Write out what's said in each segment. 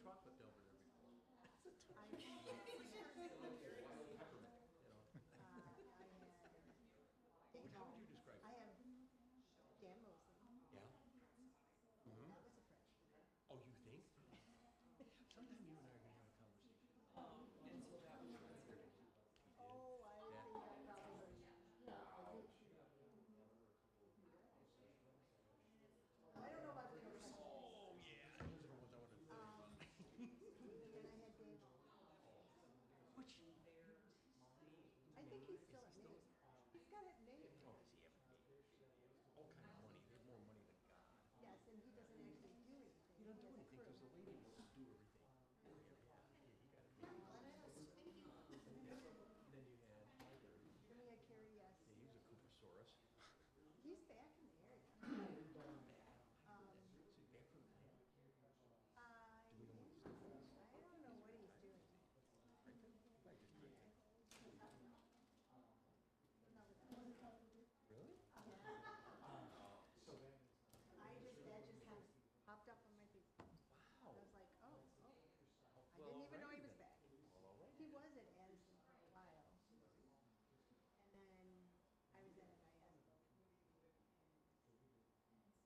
chocolate over there before. I Peppermint, you know. How would you describe I it? have Dan Mosley. Yeah. Mm-hmm. That was a French. Oh, you think? Sometime you and I are gonna have a conversation. Oh, I Yeah. think I probably. I don't know about the French. Oh yeah, those are the ones I want to. And I had Dave. Which? I think he's still at Nate. He's got it Nate. Oh, does he have all kind of money? There's more money than God. Yes, and he doesn't actually do anything. He doesn't do has a anything because crew. the lady wants to do everything. Yeah, he got it. Then you had Tiger. Then we had Carrie, yes. Yeah, he was a Coopersaurus. He's back in the area. Is he back from the I Do we know what he's think doing? so. I don't know what he's doing. Drinking? Probably just drinking. Really? That just kind of popped up on my feed. I Wow. was like, oh. I Well, didn't even know he alrighty was then. back. Well, all right. He was at Addison for a while. And then I was at NIS.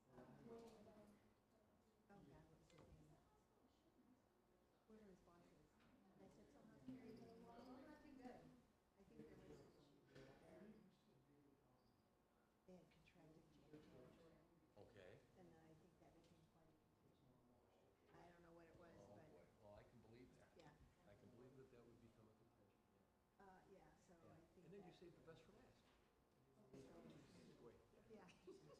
Oh God, what was his name? Whoever his boss is. And I said, so how's Carrie getting along? Oh, not too good. I think there was, they had contracted territory. Okay. And then I think that became quite, I don't know what it was, Oh but boy. Well, I can believe that. yeah. I can believe that that would become a contention. Yeah. Yeah, so Yeah. I think And then you that, saved the best for last. Wait. yeah. I've seen it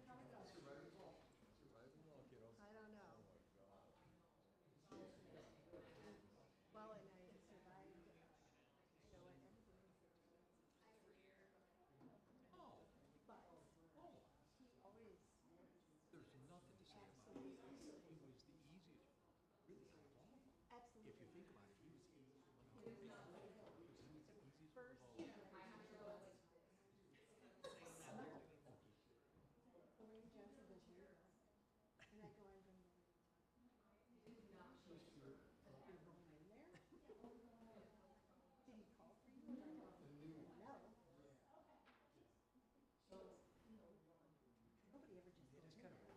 come and go. Surviving well. Surviving well, kiddo. I don't know. Oh my God. Well, and I survived, you know, what everybody Oh. but Oh. he always There's nothing to say about it. absolutely, He was the easiest. Really, out of all of them. absolutely. If you think about it, he was the easiest. He was the easiest first of all. Elaine Johnson this year, and I go, I'm going to you're going in there? Did he call for you? And I go, no. Nobody ever just Yeah, goes that's in kind of there. weird.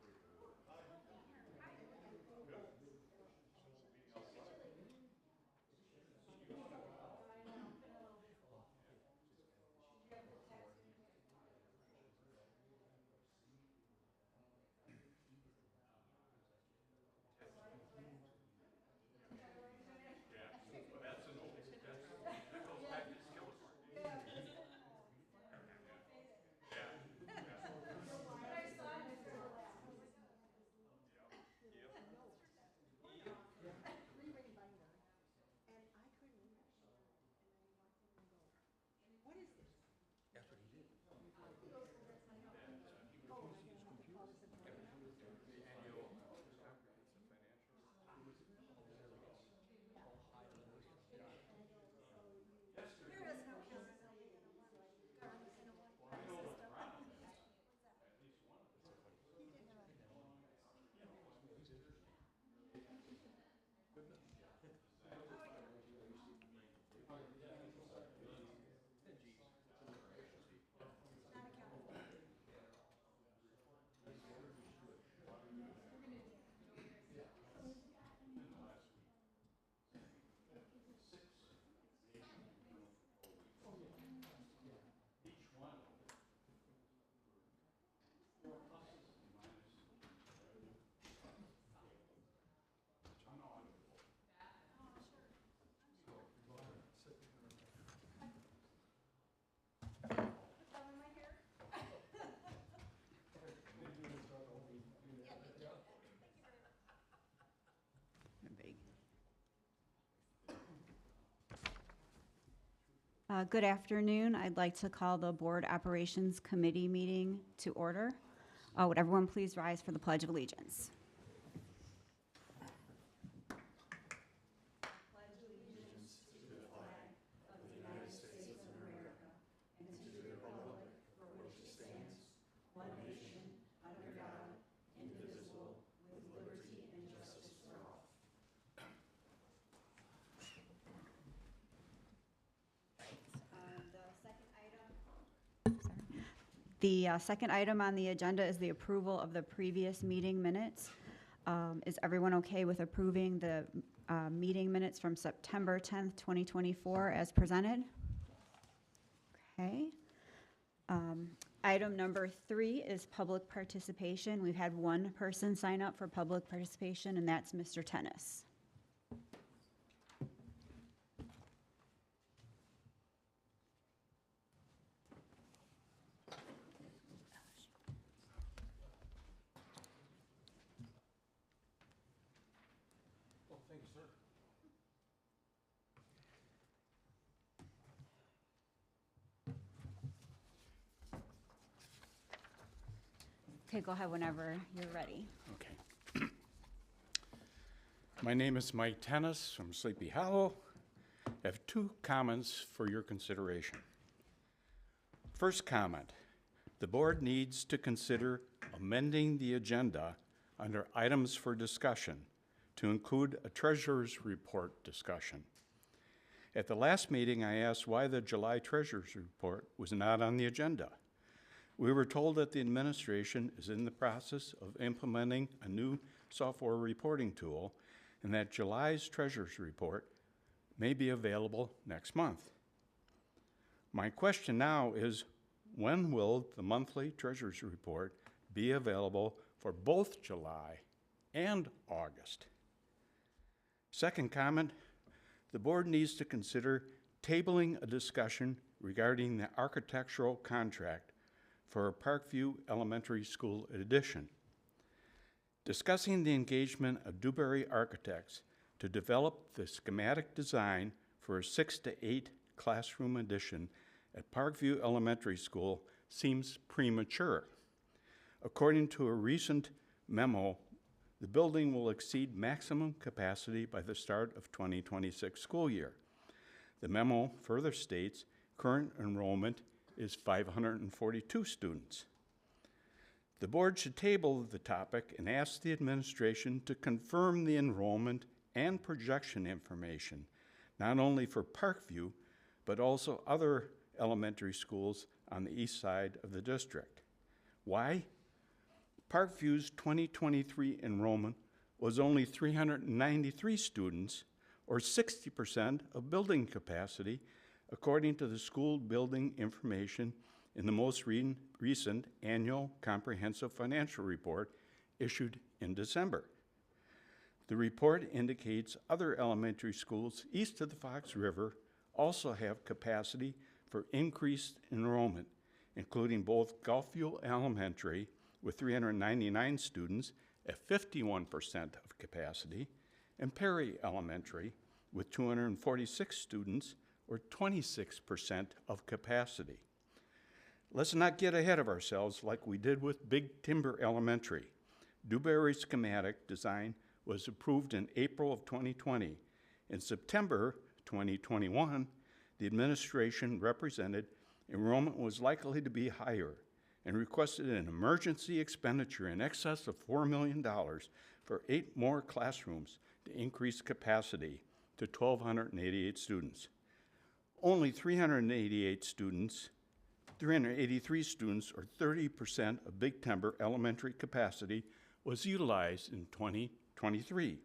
Three-ring binder, and I couldn't read it. And I walked in and go, what is this? That's what he did. He goes, well, that's my help. Oh, and I have to call this important number. The annual comprehensive financial. There is no counter. He did have a. Good enough. And geez. Not a counter. Each one. Four pluses and minus. I'm not on it. Put that in my hair. Good afternoon. I'd like to call the Board Operations Committee meeting to order. Would everyone please rise for the Pledge of Allegiance? The second item on the agenda is the approval of the previous meeting minutes. Is everyone okay with approving the meeting minutes from September 10th, 2024 as presented? Okay. Item number 3 is public participation. We've had one person sign up for public participation, and that's Mr. Tennis. Well, thank you, sir. Okay, go ahead whenever you're ready. Okay. My name is Mike Tennis from Sleepy Hollow. I have 2 comments for your consideration. First comment, the board needs to consider amending the agenda under items for discussion to include a treasurer's report discussion. At the last meeting, I asked why the July treasurer's report was not on the agenda. We were told that the administration is in the process of implementing a new software reporting tool and that July's treasurer's report may be available next month. My question now is, when will the monthly treasurer's report be available for both July and August? Second comment, the board needs to consider tabling a discussion regarding the architectural contract for Parkview Elementary School addition. Discussing the engagement of Dewberry Architects to develop the schematic design for a 6 to 8 classroom addition at Parkview Elementary School seems premature. According to a recent memo, the building will exceed maximum capacity by the start of 2026 school year. The memo further states current enrollment is 542 students. The board should table the topic and ask the administration to confirm the enrollment and projection information, not only for Parkview, but also other elementary schools on the east side of the district. Why? Parkview's 2023 enrollment was only 393 students, or 60% of building capacity, according to the school building information in the most recent annual comprehensive financial report issued in December. The report indicates other elementary schools east of the Fox River also have capacity for increased enrollment, including both Gulfview Elementary with 399 students at 51% of capacity, and Perry Elementary with 246 students or 26% of capacity. Let's not get ahead of ourselves like we did with Big Timber Elementary. Dewberry's schematic design was approved in April of 2020. In September 2021, the administration represented enrollment was likely to be higher and requested an emergency expenditure in excess of $4 million for 8 more classrooms to increase capacity to 1,288 students. Only 383 students, or 30% of Big Timber Elementary capacity, was utilized in 2023.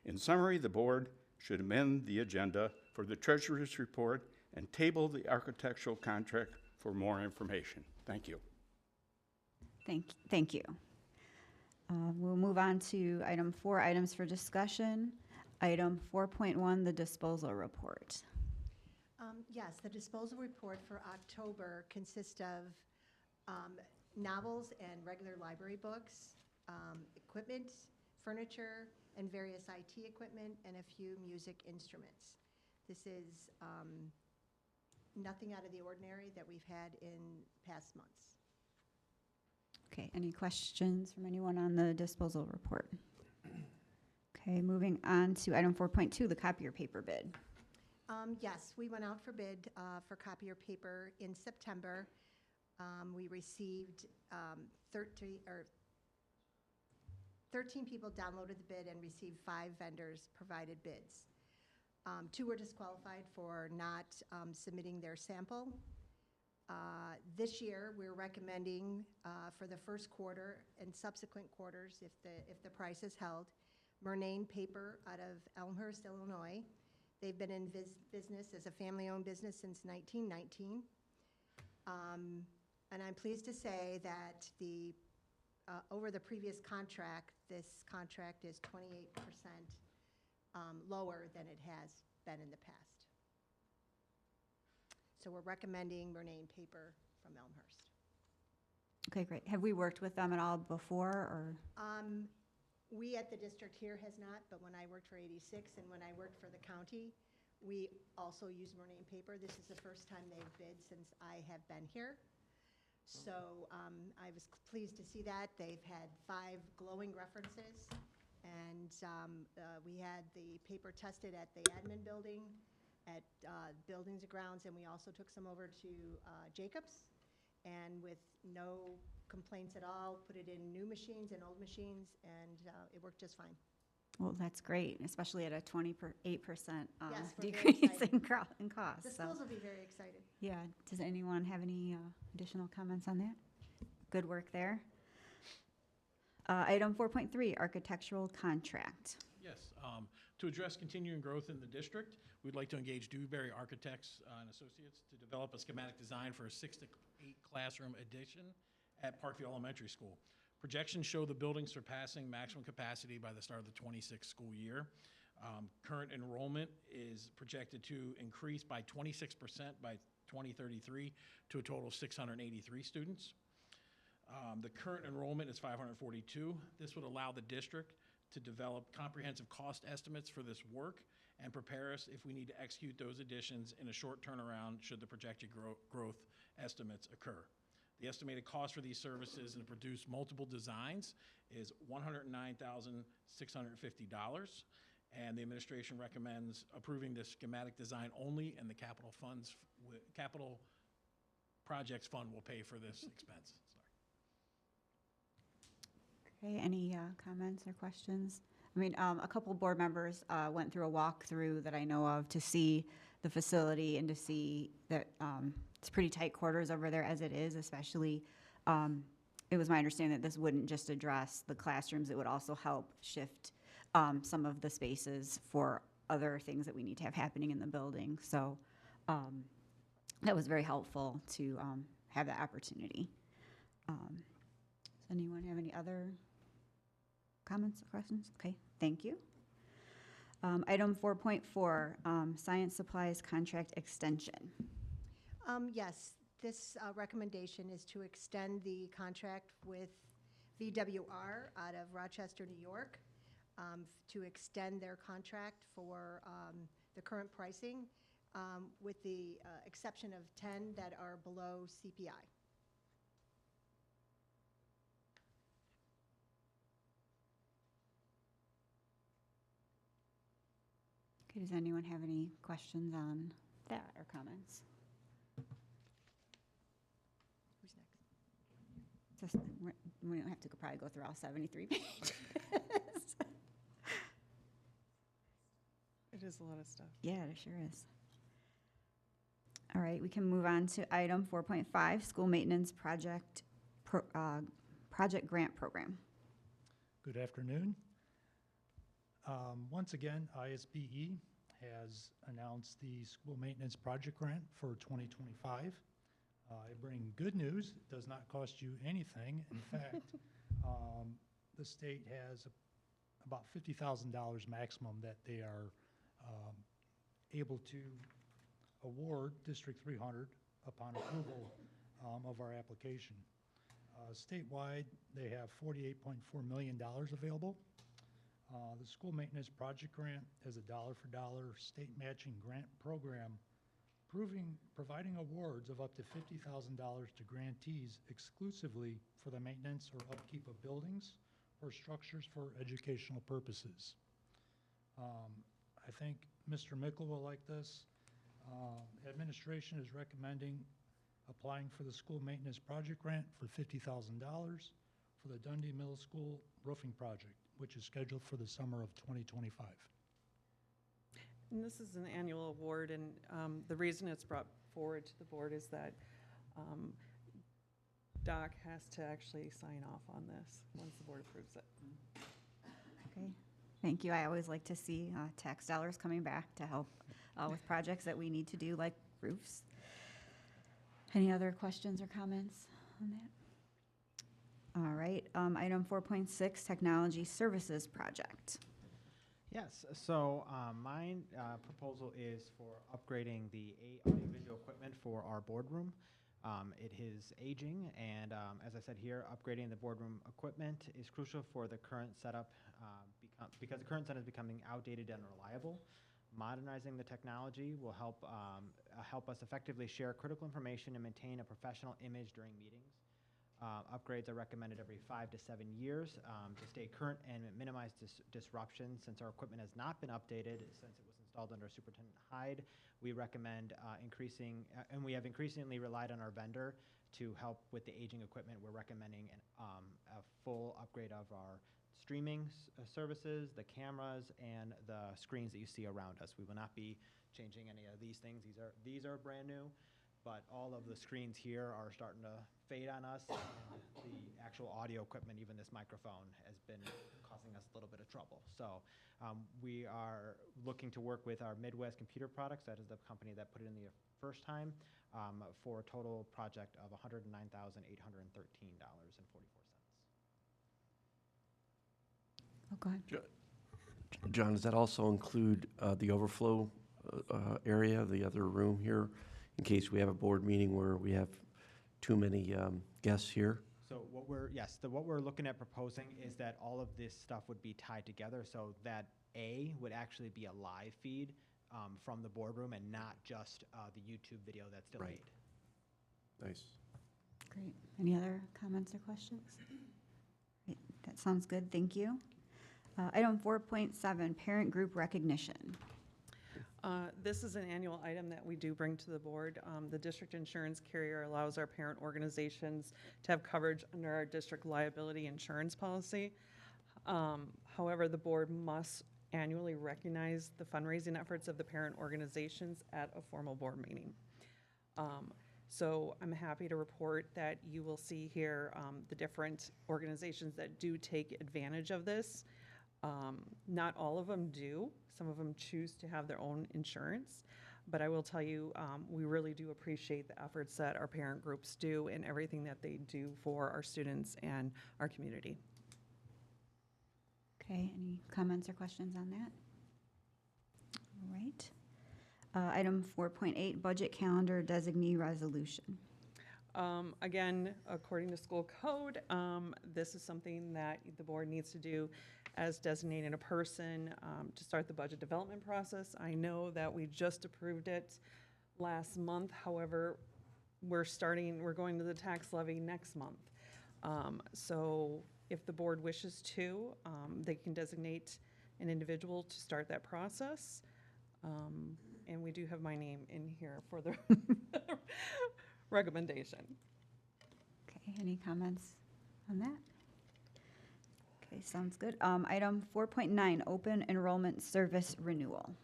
In summary, the board should amend the agenda for the treasurer's report and table the architectural contract for more information. Thank you. Thank you. We'll move on to item 4, items for discussion. Item 4.1, the disposal report. Yes, the disposal report for October consists of novels and regular library books, equipment, furniture, and various IT equipment, and a few music instruments. This is nothing out of the ordinary that we've had in past months. Okay, any questions from anyone on the disposal report? Okay, moving on to item 4.2, the copier paper bid. Yes, we went out for bid for copier paper in September. We received 13 people downloaded the bid and received 5 vendors provided bids. 2 were disqualified for not submitting their sample. This year, we're recommending for the first quarter and subsequent quarters, if the price is held, Murnane Paper out of Elmhurst, Illinois. They've been in business as a family-owned business since 1919. And I'm pleased to say that over the previous contract, this contract is 28% lower than it has been in the past. So we're recommending Murnane Paper from Elmhurst. Okay, great. Have we worked with them at all before, or? We at the district here has not, but when I worked for 86 and when I worked for the county, we also used Murnane Paper. This is the first time they've bid since I have been here. So I was pleased to see that. They've had 5 glowing references, and we had the paper tested at the admin building, at Buildings and Grounds, and we also took some over to Jacobs, and with no complaints at all, put it in new machines and old machines, and it worked just fine. Well, that's great, especially at a 28% Yes, we're very decrease excited. in cost. The so. schools will be very excited. Yeah, does anyone have any additional comments on that? Good work there. Item 4.3, architectural contract. Yes, to address continuing growth in the district, we'd like to engage Dewberry Architects and Associates to develop a schematic design for a 6 to 8 classroom addition at Parkview Elementary School. Projections show the building surpassing maximum capacity by the start of the 26th school year. Current enrollment is projected to increase by 26% by 2033 to a total of 683 students. The current enrollment is 542. This would allow the district to develop comprehensive cost estimates for this work and prepare us if we need to execute those additions in a short turnaround should the projected growth estimates occur. The estimated cost for these services and to produce multiple designs is $109,650, and the administration recommends approving the schematic design only, and the capital projects fund will pay for this expense. Okay, any comments or questions? I mean, a couple board members went through a walkthrough that I know of to see the facility and to see that it's pretty tight quarters over there as it is, especially. It was my understanding that this wouldn't just address the classrooms, it would also help shift some of the spaces for other things that we need to have happening in the building. So that was very helpful to have that opportunity. Does anyone have any other comments or questions? Okay, thank you. Item 4.4, science supplies contract extension. Yes, this recommendation is to extend the contract with VWR out of Rochester, New York, to extend their contract for the current pricing, with the exception of 10 that are below CPI. Okay, does anyone have any questions on that or comments? Who's next? Just, we don't have to probably go through all 73 pages. It is a lot of stuff. Yeah, it sure is. All right, we can move on to item 4.5, school maintenance project grant program. Good afternoon. Once again, ISBE has announced the school maintenance project grant for 2025. I bring good news. It does not cost you anything. In fact, the state has about $50,000 maximum that they are able to award District 300 upon approval of our application. Statewide, they have $48.4 million available. The school maintenance project grant is a dollar-for-dollar state matching grant program providing awards of up to $50,000 to grantees exclusively for the maintenance or upkeep of buildings or structures for educational purposes. I think Mr. Mickle will like this. Administration is recommending applying for the school maintenance project grant for $50,000 for the Dundee Middle School roofing project, which is scheduled for the summer of 2025. And this is an annual award, and the reason it's brought forward to the board is that Doc has to actually sign off on this once the board approves it. Okay, thank you. I always like to see tax dollars coming back to help with projects that we need to do, like roofs. Any other questions or comments on that? All right, item 4.6, technology services project. Yes, so my proposal is for upgrading the audiovisual equipment for our boardroom. It is aging, and as I said here, upgrading the boardroom equipment is crucial for the current setup because the current setup is becoming outdated and unreliable. Modernizing the technology will help us effectively share critical information and maintain a professional image during meetings. Upgrades are recommended every 5 to 7 years to stay current and minimize disruption. Since our equipment has not been updated since it was installed under Superintendent Hyde, we recommend and we have increasingly relied on our vendor to help with the aging equipment. We're recommending a full upgrade of our streaming services, the cameras, and the screens that you see around us. We will not be changing any of these things. These are brand new, but all of the screens here are starting to fade on us. And the actual audio equipment, even this microphone, has been causing us a little bit of trouble. So we are looking to work with our Midwest Computer Products, that is the company that put it in the first time, for a total project of $109,813.44. Oh, go ahead. John, does that also include the overflow area, the other room here, in case we have a board meeting where we have too many guests here? So what we're looking at proposing is that all of this stuff would be tied together, so that A would actually be a live feed from the boardroom and not just the YouTube video that's delayed. Right. Nice. Great. Any other comments or questions? Great. That sounds good. Thank you. Item 4.7, parent group recognition. This is an annual item that we do bring to the board. The district insurance carrier allows our parent organizations to have coverage under our district liability insurance policy. However, the board must annually recognize the fundraising efforts of the parent organizations at a formal board meeting. So I'm happy to report that you will see here the different organizations that do take advantage of this. Not all of them do. Some of them choose to have their own insurance. But I will tell you, we really do appreciate the efforts that our parent groups do and everything that they do for our students and our community. Okay, any comments or questions on that? All right. Item 4.8, budget calendar designee resolution. Again, according to school code, this is something that the board needs to do as designating a person to start the budget development process. I know that we just approved it last month. However, we're going to the tax levy next month. So if the board wishes to, they can designate an individual to start that process. And we do have my name in here for the recommendation. Okay, any comments on that? Okay, sounds good. Item 4.9, open enrollment service renewal.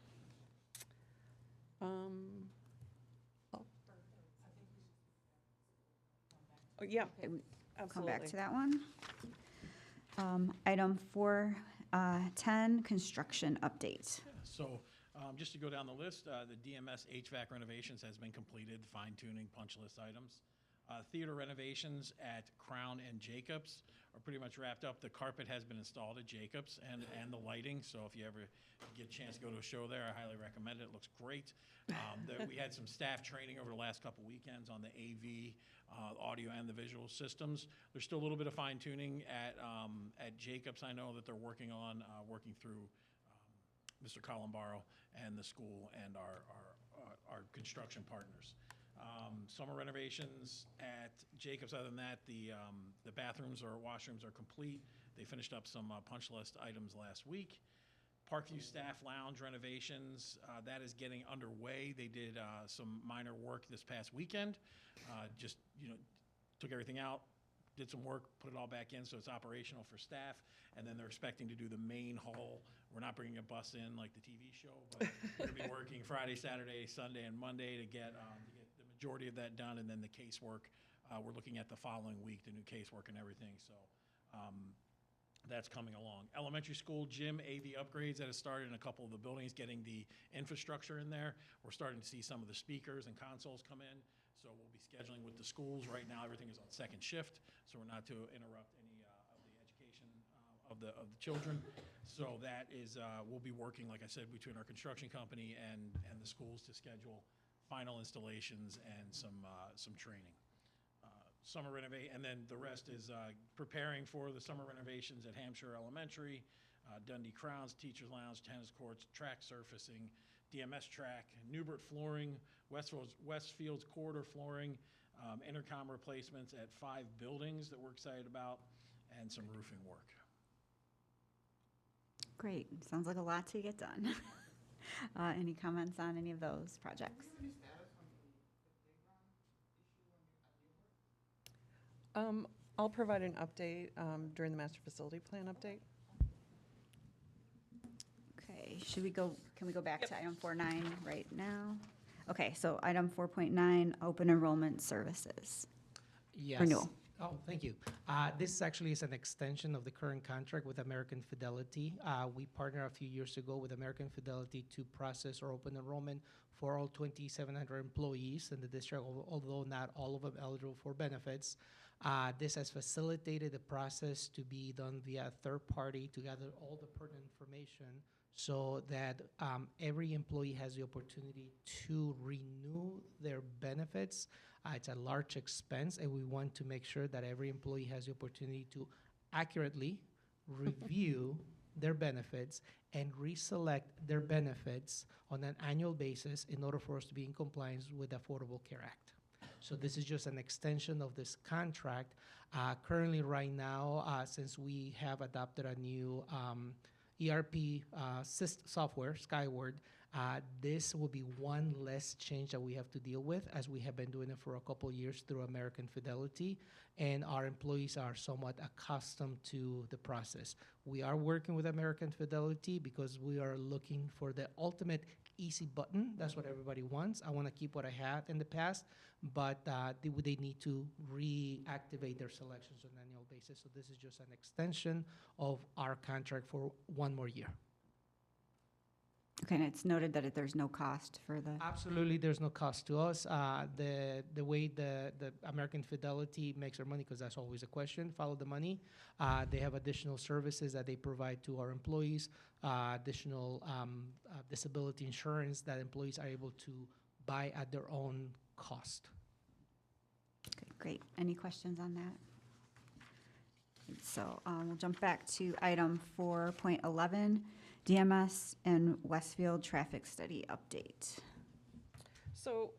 Oh, yeah, Okay, we come absolutely. back to that one. Item 4.10, construction update. So just to go down the list, the DMS HVAC renovations has been completed, fine-tuning punch list items. Theater renovations at Crown and Jacobs are pretty much wrapped up. The carpet has been installed at Jacobs and the lighting, so if you ever get a chance to go to a show there, I highly recommend it. It looks great. We had some staff training over the last couple weekends on the AV, audio and the visual systems. There's still a little bit of fine-tuning at Jacobs. I know that they're working through Mr. Columbaro and the school and our construction partners. Summer renovations at Jacobs. Other than that, the bathrooms or washrooms are complete. They finished up some punch list items last week. Parkview staff lounge renovations, that is getting underway. They did some minor work this past weekend. Just, took everything out, did some work, put it all back in so it's operational for staff, and then they're expecting to do the main hall. We're not bringing a bus in like the TV show, but we're going to be working Friday, Saturday, Sunday, and Monday to get the majority of that done, and then the casework, we're looking at the following week, the new casework and everything, so that's coming along. Elementary school gym AV upgrades that have started in a couple of the buildings, getting the infrastructure in there. We're starting to see some of the speakers and consoles come in, so we'll be scheduling with the schools. Right now, everything is on second shift, so we're not to interrupt any of the education of the children. So that is, we'll be working, like I said, between our construction company and the schools to schedule final installations and some training. Summer renovate, and then the rest is preparing for the summer renovations at Hampshire Elementary, Dundee Crowns, Teachers Lounge, tennis courts, track surfacing, DMS track, Newbert flooring, Westfield's corridor flooring, intercom replacements at 5 buildings that we're excited about, and some roofing work. Great, sounds like a lot to get done. Any comments on any of those projects? I'll provide an update during the master facility plan update. Okay, can we go back to item 4.9 right now? Okay, so item 4.9, open enrollment services. Yes. Renewal. Oh, thank you. This actually is an extension of the current contract with American Fidelity. We partnered a few years ago with American Fidelity to process our open enrollment for all 2,700 employees in the district, although not all of them eligible for benefits. This has facilitated the process to be done via a third party to gather all the pertinent information so that every employee has the opportunity to renew their benefits. It's a large expense, and we want to make sure that every employee has the opportunity to accurately review their benefits and reselect their benefits on an annual basis in order for us to be in compliance with the Affordable Care Act. So this is just an extension of this contract. Currently, right now, since we have adopted a new ERP software, Skyward, this will be one less change that we have to deal with, as we have been doing it for a couple of years through American Fidelity, and our employees are somewhat accustomed to the process. We are working with American Fidelity because we are looking for the ultimate easy button. That's what everybody wants. I want to keep what I had in the past, but they need to reactivate their selections on an annual basis. So this is just an extension of our contract for one more year. Okay, and it's noted that there's no cost for the, Absolutely, there's no cost to us. The way the American Fidelity makes their money, because that's always a question, follow the money. They have additional services that they provide to our employees, additional disability insurance that employees are able to buy at their own cost. okay, great. Any questions on that? So we'll jump back to item 4.11, DMS and Westfield traffic study update. So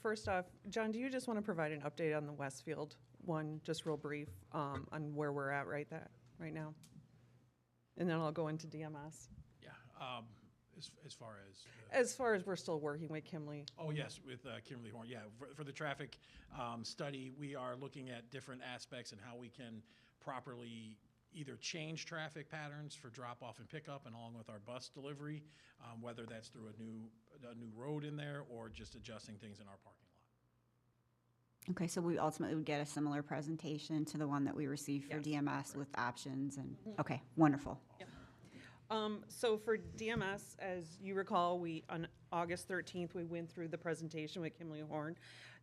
first off, John, do you just want to provide an update on the Westfield one, just real brief, on where we're at right now? And then I'll go into DMS. Yeah, as far as. As far as we're still working with Kimley. Oh, yes, with Kimberly Horn. Yeah, for the traffic study, we are looking at different aspects and how we can properly either change traffic patterns for drop-off and pickup and along with our bus delivery, whether that's through a new road in there or just adjusting things in our parking lot. Okay, so we ultimately would get a similar presentation to the one that we received for Yes, DMS with options and, okay, wonderful. So for DMS, as you recall, on August 13th, we went through the presentation with Kimley Horn.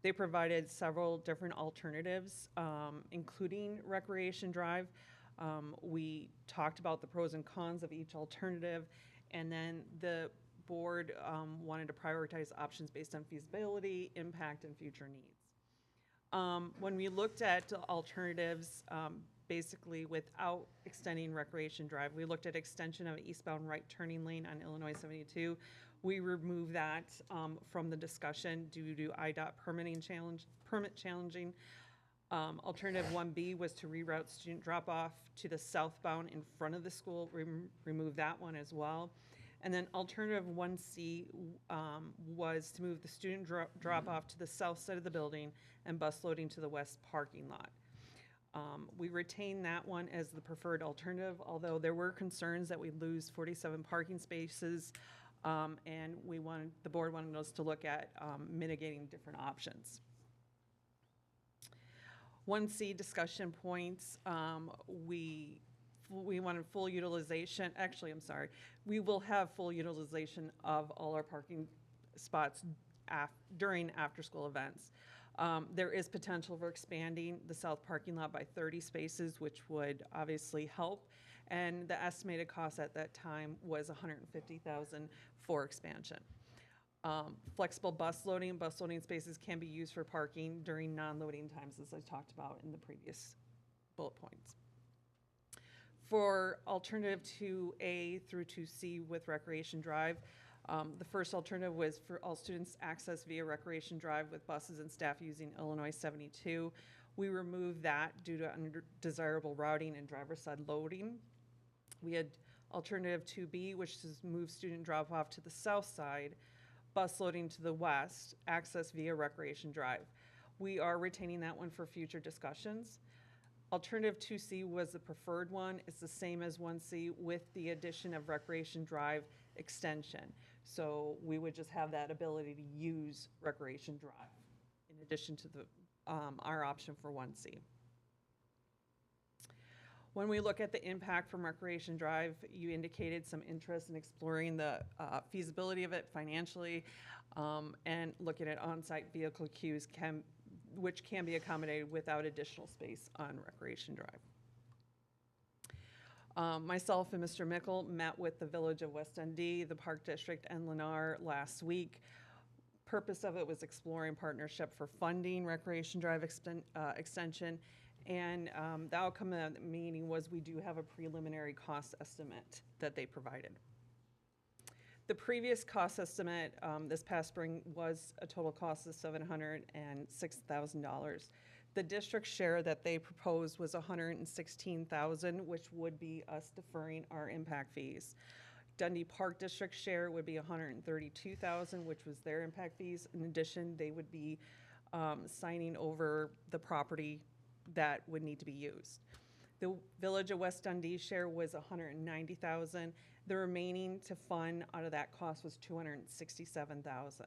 They provided several different alternatives, including Recreation Drive. We talked about the pros and cons of each alternative, and then the board wanted to prioritize options based on feasibility, impact, and future needs. When we looked at alternatives, basically without extending Recreation Drive, we looked at extension of eastbound right turning lane on Illinois 72. We removed that from the discussion due to IDOT permit challenging. Alternative 1B was to reroute student drop-off to the southbound in front of the school, remove that one as well. And then alternative 1C was to move the student drop-off to the south side of the building and bus loading to the west parking lot. We retained that one as the preferred alternative, although there were concerns that we'd lose 47 parking spaces And the board wanted us to look at mitigating different options. 1C discussion points, we wanted full utilization, actually, I'm sorry, we will have full utilization of all our parking spots during after-school events. There is potential for expanding the south parking lot by 30 spaces, which would obviously help. And the estimated cost at that time was $150,000 for expansion. Flexible bus loading spaces can be used for parking during non-loading times, as I talked about in the previous bullet points. For alternative 2A through 2C with Recreation Drive, the first alternative was for all students access via Recreation Drive with buses and staff using Illinois 72. We removed that due to undesirable routing and driver-side loading. We had alternative 2B, which is move student drop-off to the south side, bus loading to the west, access via Recreation Drive. We are retaining that one for future discussions. Alternative 2C was the preferred one. It's the same as 1C with the addition of Recreation Drive extension. So we would just have that ability to use Recreation Drive in addition to our option for 1C. When we look at the impact from Recreation Drive, you indicated some interest in exploring the feasibility of it financially and looking at on-site vehicle queues which can be accommodated without additional space on Recreation Drive. Myself and Mr. Mickle met with the Village of West Dundee, the Park District, and Lennar last week. Purpose of it was exploring partnership for funding Recreation Drive extension, and the outcome of the meeting was we do have a preliminary cost estimate that they provided. The previous cost estimate this past spring was a total cost of $706,000. The district share that they proposed was $116,000, which would be us deferring our impact fees. Dundee Park District share would be $132,000, which was their impact fees. In addition, they would be signing over the property that would need to be used. The Village of West Dundee share was $190,000. The remaining to fund out of that cost was $267,000.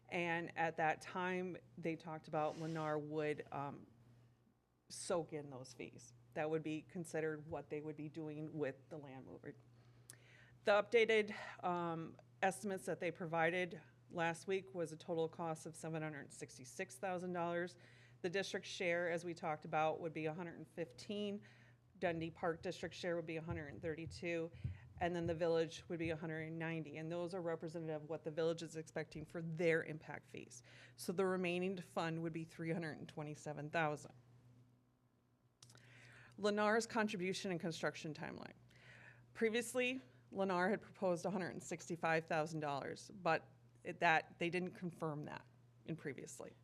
And at that time, they talked about Lennar would soak in those fees. That would be considered what they would be doing with the land mover. The updated estimates that they provided last week was a total cost of $766,000. The district share, as we talked about, would be $115,000. Dundee Park District share would be $132,000. And then the village would be $190,000. And those are representative of what the village is expecting for their impact fees. So the remaining to fund would be $327,000. Lennar's contribution and construction timeline. Previously, Lennar had proposed $165,000, but they didn't confirm that previously.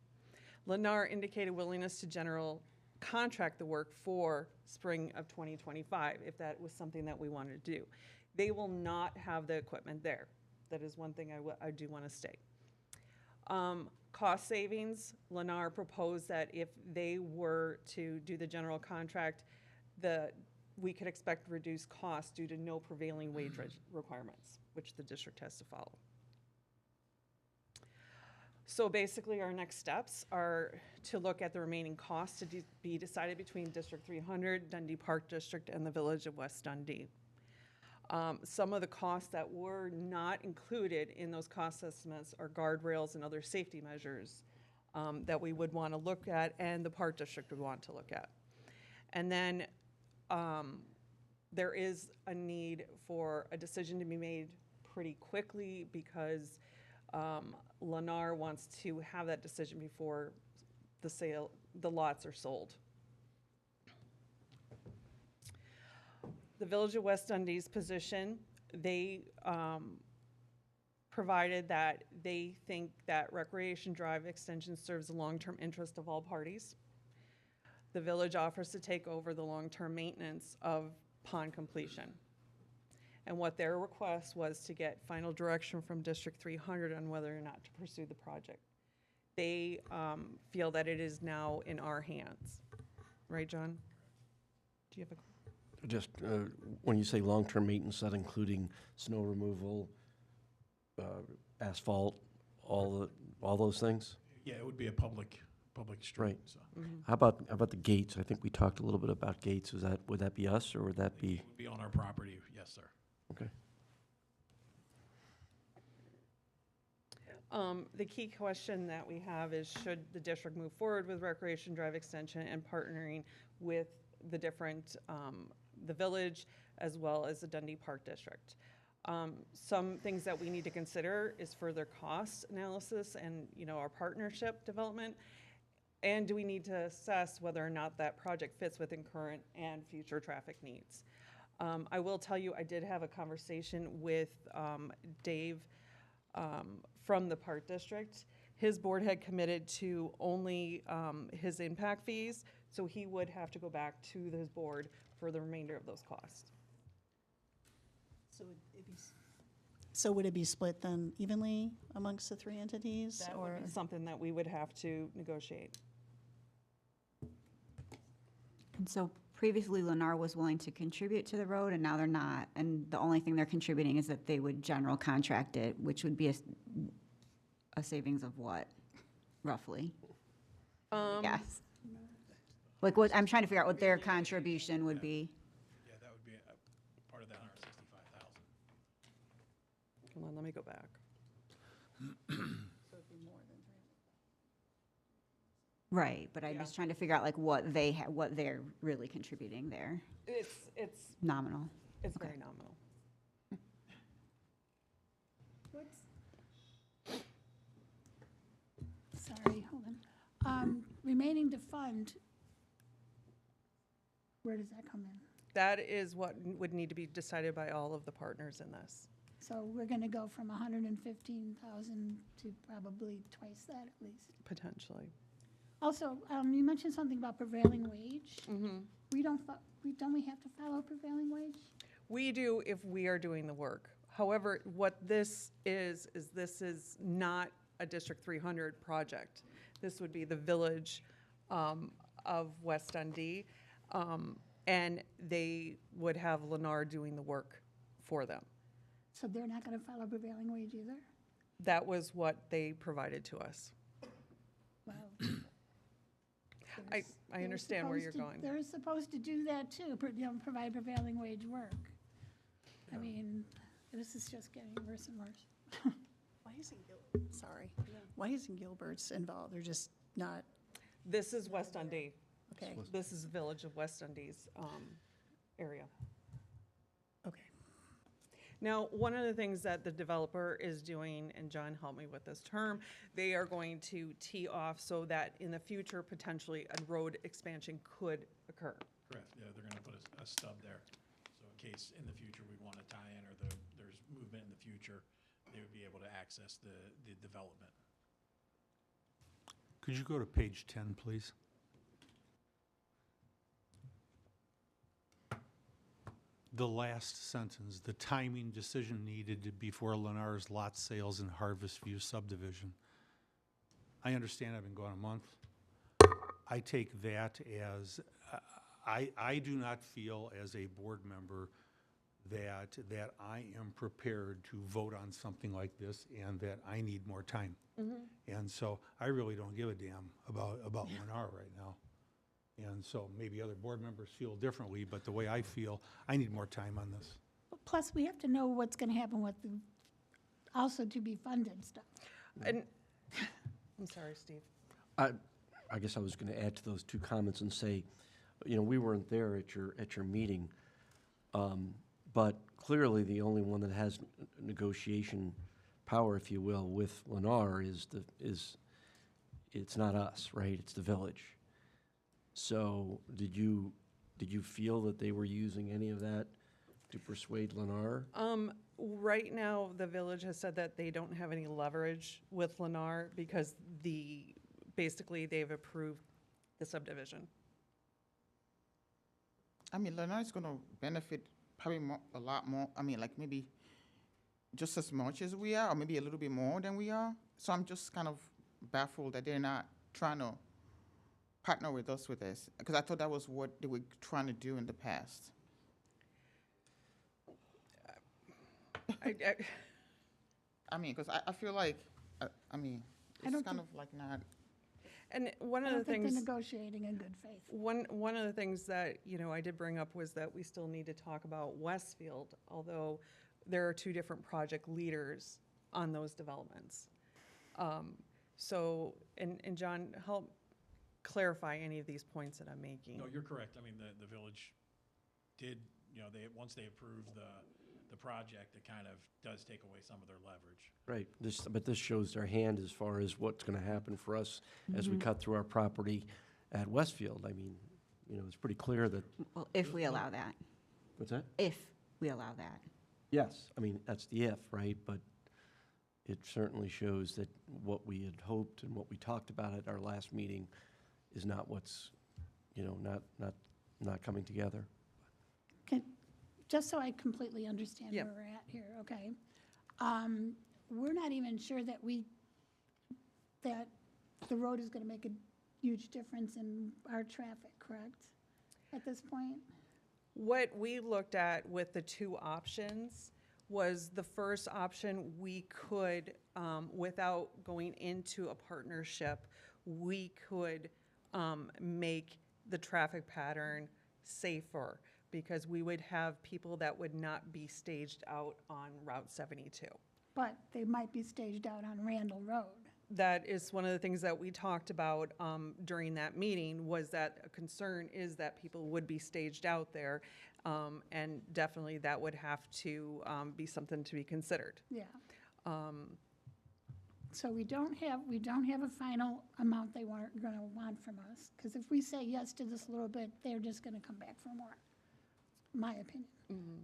Lennar indicated willingness to general contract the work for spring of 2025 if that was something that we wanted to do. They will not have the equipment there. That is one thing I do want to state. Cost savings, Lennar proposed that if they were to do the general contract, we could expect reduced costs due to no prevailing wage requirements, which the district has to follow. So basically, our next steps are to look at the remaining costs to be decided between District 300, Dundee Park District, and the Village of West Dundee. Some of the costs that were not included in those cost estimates are guardrails and other safety measures that we would want to look at and the Park District would want to look at. And then there is a need for a decision to be made pretty quickly because Lennar wants to have that decision before the lots are sold. The Village of West Dundee's position, they provided that they think that Recreation Drive extension serves the long-term interest of all parties. The village offers to take over the long-term maintenance of pond completion. And what their request was to get final direction from District 300 on whether or not to pursue the project. They feel that it is now in our hands. Right, John? Do you have a... Just when you say long-term maintenance, that including snow removal, asphalt, all those things? Yeah, it would be a public street, Right. so. How about the gates? I think we talked a little bit about gates. Would that be us, or would that be? It would be on our property, yes, sir. Okay. The key question that we have is, should the district move forward with Recreation Drive extension and partnering with the different, the village as well as the Dundee Park District? Some things that we need to consider is further cost analysis and, our partnership development. And do we need to assess whether or not that project fits within current and future traffic needs? I will tell you, I did have a conversation with Dave from the Park District. His board had committed to only his impact fees, so he would have to go back to his board for the remainder of those costs. So would it be split then evenly amongst the three entities? That or would be something that we would have to negotiate. And so previously Lennar was willing to contribute to the road, and now they're not. And the only thing they're contributing is that they would general contract it, which would be a savings of what, roughly? Yes. Like what, I'm trying to figure out what their contribution would be. Yeah, that would be a part of that 165,000. Hold on, let me go back. Right, but I'm just trying to figure out like what they're really contributing there. It's Nominal. very nominal. Sorry, hold on. Remaining to fund, where does that come in? That is what would need to be decided by all of the partners in this. So we're gonna go from 115,000 to probably twice that at least. Potentially. Also, you mentioned something about prevailing wage. Mm-hmm. Don't we have to follow prevailing wage? We do if we are doing the work. However, what this is this is not a District 300 project. This would be the village of West Dundee, and they would have Lennar doing the work for them. So they're not gonna follow prevailing wage either? That was what they provided to us. Well. I understand where you're going. They're supposed to do that too, provide prevailing wage work. I mean, this is just getting worse and worse. Why isn't Gilbert's involved? They're just not, This is West Dundee. okay, This is the village of West Dundee's area. okay. Now, one of the things that the developer is doing, and John helped me with this term, they are going to tee off so that in the future, potentially, a road expansion could occur. Correct, yeah, they're gonna put a stub there. So in case in the future we want to tie in, or there's movement in the future, they would be able to access the development. Could you go to page 10, please? The last sentence, the timing decision needed before Lennar's lot sales in Harvest View subdivision. I understand I've been gone a month. I take that as, I do not feel as a board member that I am prepared to vote on something like this and that I need more time. And so I really don't give a damn about Lennar right now. And so maybe other board members feel differently, but the way I feel, I need more time on this. Plus, we have to know what's gonna happen with the, also to be funded stuff. And, I'm sorry, Steve. I guess I was going to add to those two comments and say, we weren't there at your meeting, but clearly the only one that has negotiation power, if you will, with Lennar is it's not us, right? It's the village. So did you feel that they were using any of that to persuade Lennar? Right now, the village has said that they don't have any leverage with Lennar because basically they've approved the subdivision. I mean, Lennar is going to benefit probably a lot more. I mean, like maybe just as much as we are, or maybe a little bit more than we are. So I'm just kind of baffled that they're not trying to partner with us with this, because I thought that was what they were trying to do in the past. I mean, because I feel like, I mean, I it's don't kind think- of like not, And one I of the don't think they're things, negotiating in good faith. one of the things that, you know, I did bring up was that we still need to talk about Westfield, although there are two different project leaders on those developments. So, and John, help clarify any of these points that I'm making. No, you're correct. I mean, the village did, you know, once they approved the project, it kind of does take away some of their leverage. Right, but this shows their hand as far as what's gonna happen for us as we cut through our property at Westfield. I mean, you know, it's pretty clear that, Well, if we allow that, what's that? if we allow that. Yes, I mean, that's the if, right? But it certainly shows that what we had hoped and what we talked about at our last meeting is not what's, you know, not coming together. Okay, just so I completely understand Yep. where we're at here, okay? We're not even sure that that the road is gonna make a huge difference in our traffic, correct? At this point? What we looked at with the two options was the first option, we could, without going into a partnership, we could make the traffic pattern safer because we would have people that would not be staged out on Route 72. But they might be staged out on Randall Road. That is one of the things that we talked about during that meeting, was that a concern is that people would be staged out there. And definitely that would have to be something to be considered. Yeah. So we don't have a final amount they weren't gonna want from us, because if we say yes to this a little bit, they're just gonna come back for more, my opinion.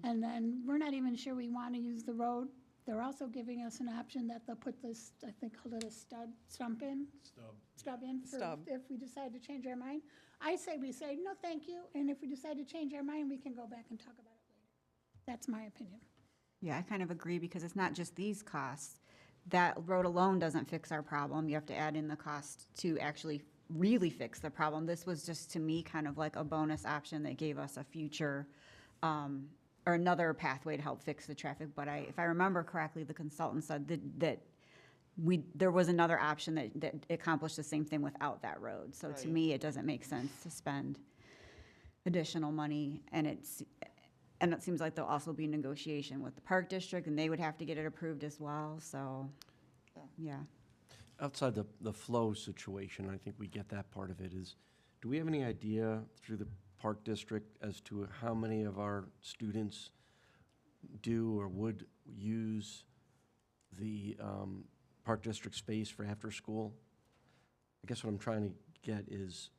And then we're not even sure we wanna use the road. They're also giving us an option that they'll put this, I think, called it a stump in, stub in, for Stub. if we decide to change our mind. I say we say, no, thank you, and if we decide to change our mind, we can go back and talk about it later. That's my opinion. Yeah, I kind of agree because it's not just these costs. That road alone doesn't fix our problem. You have to add in the cost to actually really fix the problem. This was just, to me, kind of like a bonus option that gave us a future, or another pathway to help fix the traffic. But if I remember correctly, the consultant said that there was another option that accomplished the same thing without that road. So to Right. me, it doesn't make sense to spend additional money, and it seems like there'll also be negotiation with the park district, and they would have to get it approved as well, so, yeah. Outside the flow situation, I think we get that part of it is, do we have any idea through the park district as to how many of our students do or would use the park district space for after school? I guess what I'm trying to get is,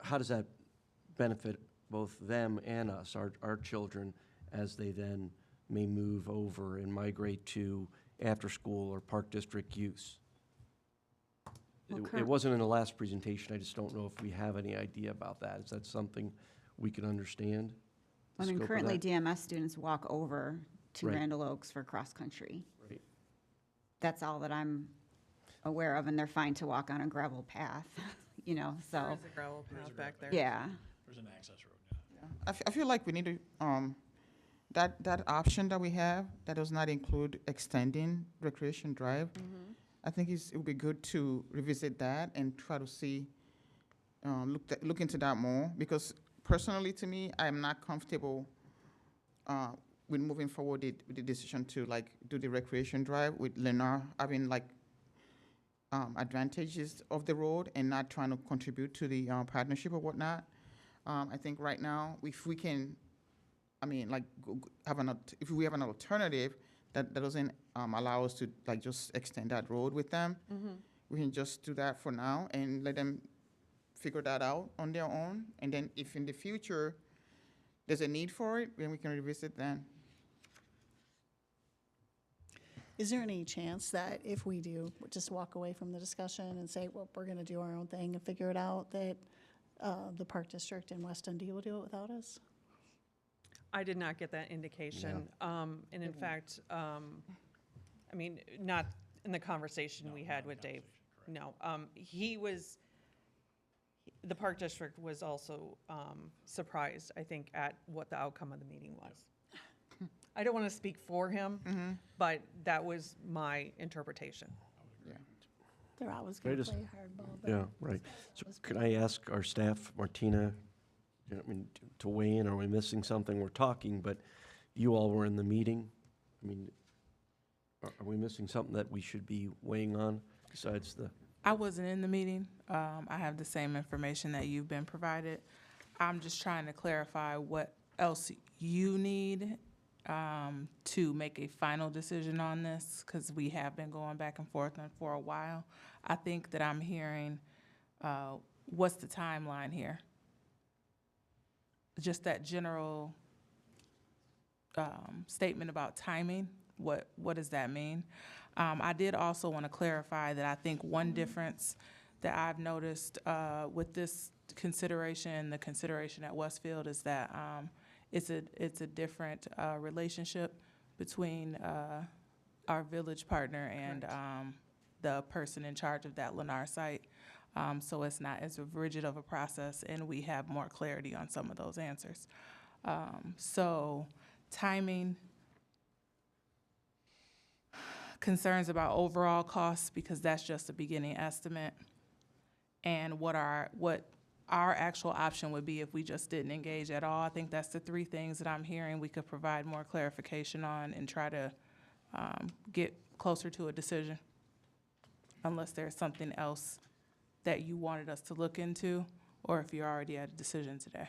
how does that benefit both them and us, our children, as they then may move over and migrate to after-school or park district use? Well, It wasn't in the last presentation, I just don't know if we have any idea about that. Is that something we can understand? the I mean, scope of currently that? DMS students walk over to Right. Randall Oaks for cross-country. Right. That's all that I'm aware of, and they're fine to walk on a gravel path, you know, There so, is a gravel path back there. yeah. There's an access road, yeah. yeah. I feel like we need to, that option that we have, that does not include extending Recreation Drive. I think it would be good to revisit that and try to see, look into that more, because personally, to me, I am not comfortable with moving forward with the decision to like do the Recreation Drive with Lennar having like advantages of the road and not trying to contribute to the partnership or whatnot. I think right now, if we can, I mean, like, if we have an alternative that doesn't allow us to like just extend that road with them, we can just do that for now and let them figure that out on their own. And then if in the future there's a need for it, then we can revisit then. Is there any chance that if we do just walk away from the discussion and say, well, we're going to do our own thing and figure it out, that the Park District in West Dundee will do it without us? I did not get that indication. And in fact, I mean, not in the conversation we had with Dave. No, the Park District was also surprised, I think, at what the outcome of the meeting was. I don't want to speak for him, but that was my interpretation. They're always Can I gonna just- play hardball. but Yeah, right. So was can I ask our staff, Martina, you know, I mean, to weigh in? Are we missing something? We're talking, but you all were in the meeting. I mean, are we missing something that we should be weighing on besides the? I wasn't in the meeting. I have the same information that you've been provided. I'm just trying to clarify what else you need to make a final decision on this, because we have been going back and forth on for a while. I think that I'm hearing, what's the timeline here? Just that general statement about timing, what does that mean? I did also want to clarify that I think one difference that I've noticed with this consideration, the consideration at Westfield, is that it's a different relationship between our village partner and the person in charge of that Lennar site. So it's not as rigid of a process, and we have more clarity on some of those answers. So timing, concerns about overall costs, because that's just a beginning estimate, and what our actual option would be if we just didn't engage at all. I think that's the three things that I'm hearing we could provide more clarification on and try to get closer to a decision, unless there's something else that you wanted us to look into, or if you're already at a decision today.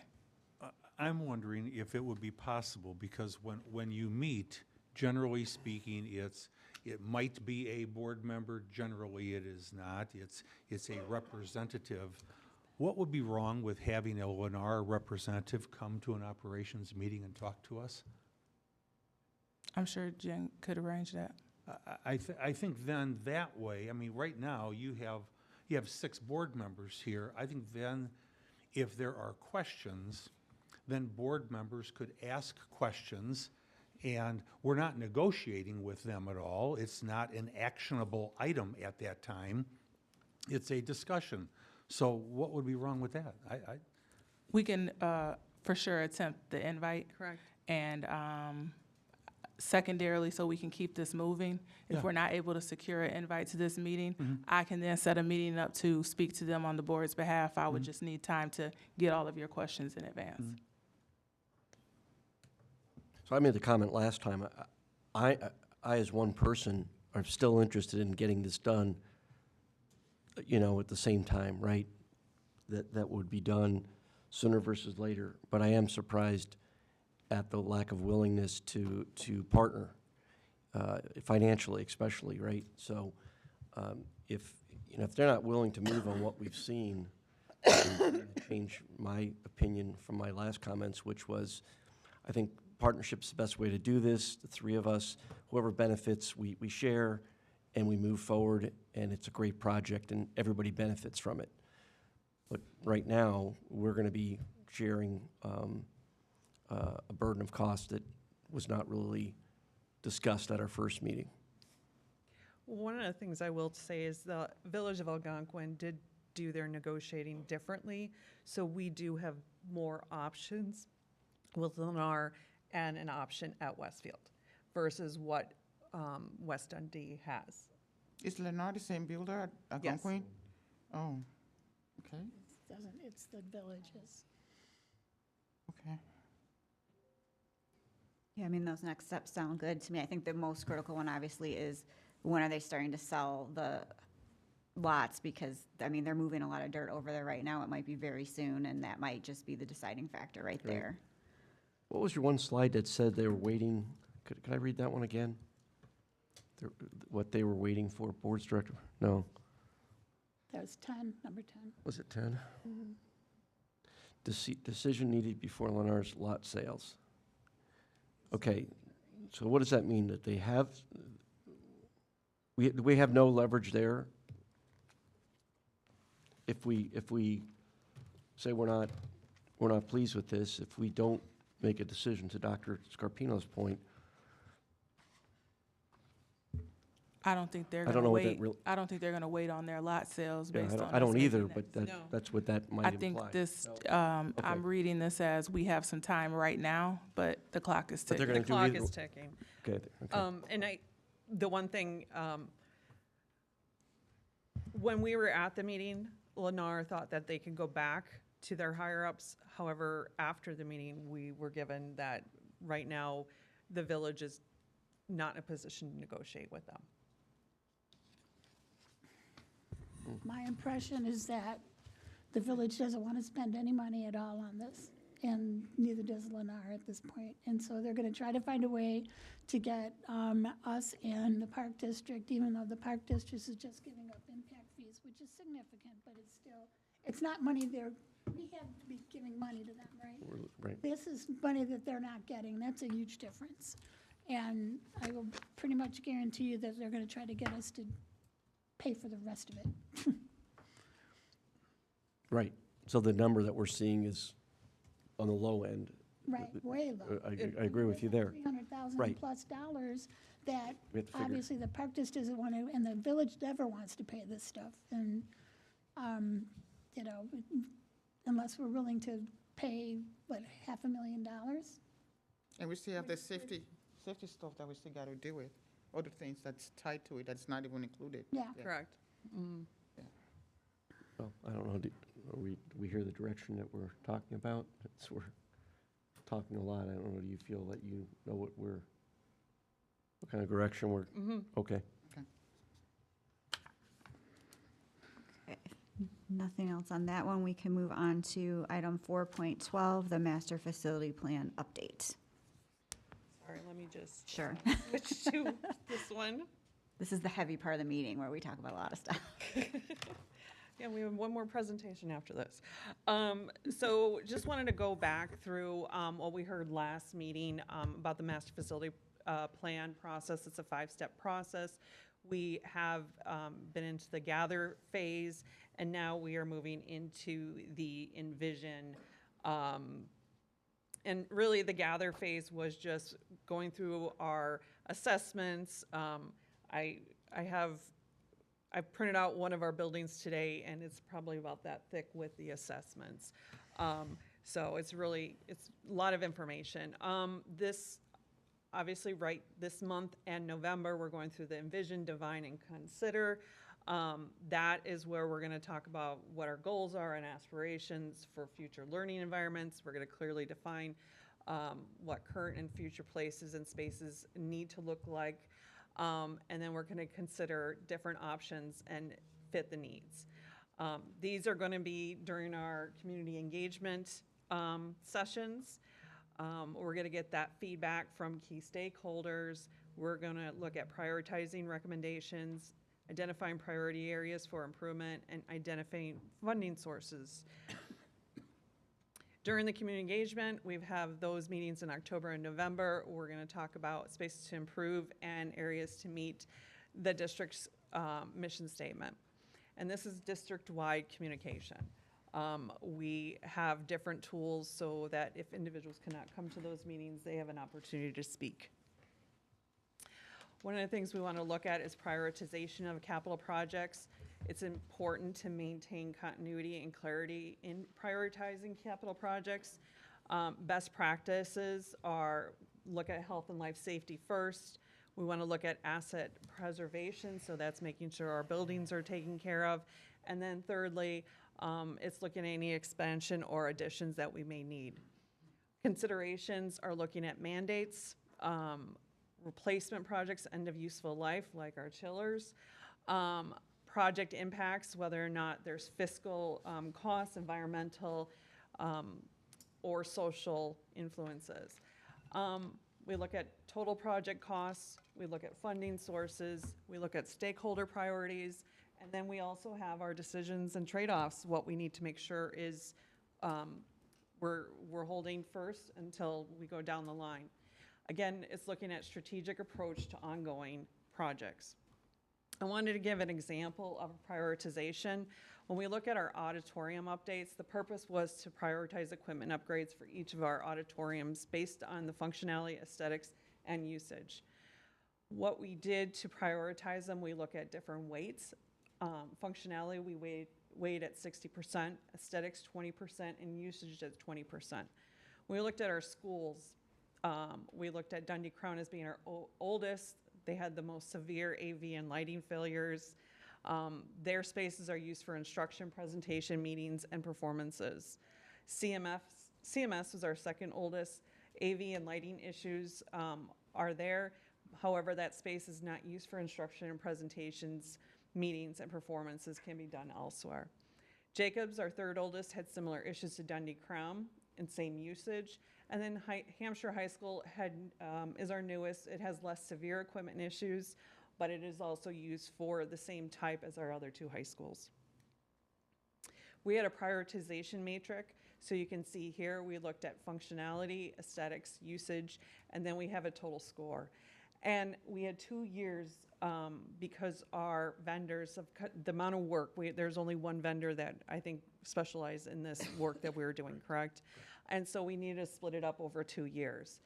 I'm wondering if it would be possible, because when you meet, generally speaking, it might be a board member, generally it is not. It's a representative. What would be wrong with having a Lennar representative come to an operations meeting and talk to us? I'm sure Jen could arrange that. I think then that way, I mean, right now, you have 6 board members here. I think then, if there are questions, then board members could ask questions, and we're not negotiating with them at all. It's not an actionable item at that time. It's a discussion. So what would be wrong with that? We can, for sure, attempt the invite. Correct. And secondarily, so we can keep this moving, if Yeah. we're not able to secure an invite to this meeting, I can then set a meeting up to speak to them on the board's behalf. I would just need time to get all of your questions in advance. So I made the comment last time, I as one person are still interested in getting this done, you know, at the same time, right? That would be done sooner versus later. But I am surprised at the lack of willingness to partner, financially especially, right? So if they're not willing to move on what we've seen, change my opinion from my last comments, which was, I think partnership's the best way to do this. The three of us, whoever benefits, we share and we move forward, and it's a great project and everybody benefits from it. But right now, we're going to be sharing a burden of cost that was not really discussed at our first meeting. One of the things I will say is the Village of Algonquin did do their negotiating differently, so we do have more options with Lennar and an option at Westfield versus what West Dundee has. Is Lennar the same builder at Yes. Algonquin? Oh, okay, It's the villages. okay. Yeah, I mean, those next steps sound good to me. I think the most critical one, obviously, is when are they starting to sell the lots? Because, I mean, they're moving a lot of dirt over there right now. It might be very soon, and that might just be the deciding factor right there. What was your one slide that said they were waiting? Could I read that one again? What they were waiting for, board's director? No. That was 10, number 10. Was it 10? Decision needed before Lennar's lot sales. Okay, so what does that mean? That they have, we have no leverage there? If we say we're not pleased with this, if we don't make a decision, to Dr. Scarpino's point, I don't think they're I don't gonna know what that wait, real- I don't think they're gonna wait on their lot sales Yeah, based on. I don't us making either, that but decision. that's what that I might think imply. this, Okay. I'm reading this as we have some time right now, but the clock is But they're ticking. The gonna do clock either- is ticking. Okay, okay. And the one thing, when we were at the meeting, Lennar thought that they could go back to their higher-ups. However, after the meeting, we were given that right now, the village is not in a position to negotiate with them. My impression is that the village doesn't want to spend any money at all on this, and neither does Lennar at this point. And so they're going to try to find a way to get us and the Park District, even though the Park District is just giving up impact fees, which is significant, but it's still, it's not money we have to be giving money to them, right? Right. This is money that they're not getting. That's a huge difference. And I will pretty much guarantee you that they're going to try to get us to pay for the rest of it. Right. So the number that we're seeing is on the low end. Right, way low. I agree with you there. $300,000 Right. plus dollars that We have to figure- obviously the park district doesn't want to, and the village never wants to pay this stuff. And, you know, unless we're willing to pay, what, $500,000? And we still have the safety stuff that we still gotta deal with, other things that's tied to it, that's not even included. Yeah. Correct. Well, I don't know, do we hear the direction that we're talking about? We're talking a lot. I don't know, do you feel that you know what kind of direction we're, okay. Nothing else on that one. We can move on to item 4.12, the master facility plan update. Sorry, let me just Sure. switch to this one. This is the heavy part of the meeting where we talk about a lot of stuff. Yeah, we have one more presentation after this. So just wanted to go back through what we heard last meeting about the master facility plan process. It's a 5-step process. We have been into the gather phase, and now we are moving into the envision. And really, the gather phase was just going through our assessments. I printed out one of our buildings today, and it's probably about that thick with the assessments. So it's a lot of information. Obviously, right this month and November, we're going through the Envision, Divine, and Consider. That is where we're going to talk about what our goals are and aspirations for future learning environments. We're going to clearly define what current and future places and spaces need to look like. And then we're going to consider different options and fit the needs. These are going to be during our community engagement sessions. We're going to get that feedback from key stakeholders. We're going to look at prioritizing recommendations, identifying priority areas for improvement, and identifying funding sources. During the community engagement, we have those meetings in October and November. We're going to talk about spaces to improve and areas to meet the district's mission statement. And this is district-wide communication. We have different tools so that if individuals cannot come to those meetings, they have an opportunity to speak. One of the things we want to look at is prioritization of capital projects. It's important to maintain continuity and clarity in prioritizing capital projects. Best practices are look at health and life safety first. We want to look at asset preservation, so that's making sure our buildings are taken care of. And then thirdly, it's looking at any expansion or additions that we may need. Considerations are looking at mandates, replacement projects, end of useful life, like our chillers, project impacts, whether or not there's fiscal costs, environmental, or social influences. We look at total project costs, we look at funding sources, we look at stakeholder priorities, and then we also have our decisions and trade-offs, what we need to make sure is we're holding first until we go down the line. Again, it's looking at strategic approach to ongoing projects. I wanted to give an example of prioritization. When we look at our auditorium updates, the purpose was to prioritize equipment upgrades for each of our auditoriums based on the functionality, aesthetics, and usage. What we did to prioritize them, we look at different weights. Functionality, we weighed at 60%, aesthetics 20%, and usage at 20%. When we looked at our schools, we looked at Dundee Crown as being our oldest. They had the most severe AV and lighting failures. Their spaces are used for instruction, presentation, meetings, and performances. CMS was our second oldest. AV and lighting issues are there. However, that space is not used for instruction and presentations, meetings, and performances can be done elsewhere. Jacobs, our third oldest, had similar issues to Dundee Crown and same usage. And then Hampshire High School is our newest. It has less severe equipment issues, but it is also used for the same type as our other two high schools. We had a prioritization matrix. So you can see here, we looked at functionality, aesthetics, usage, and then we have a total score. And we had 2 years because our vendors have cut the amount of work. There's only one vendor that I think specialized in this work that we were doing, correct? And so we needed to split it up over 2 years.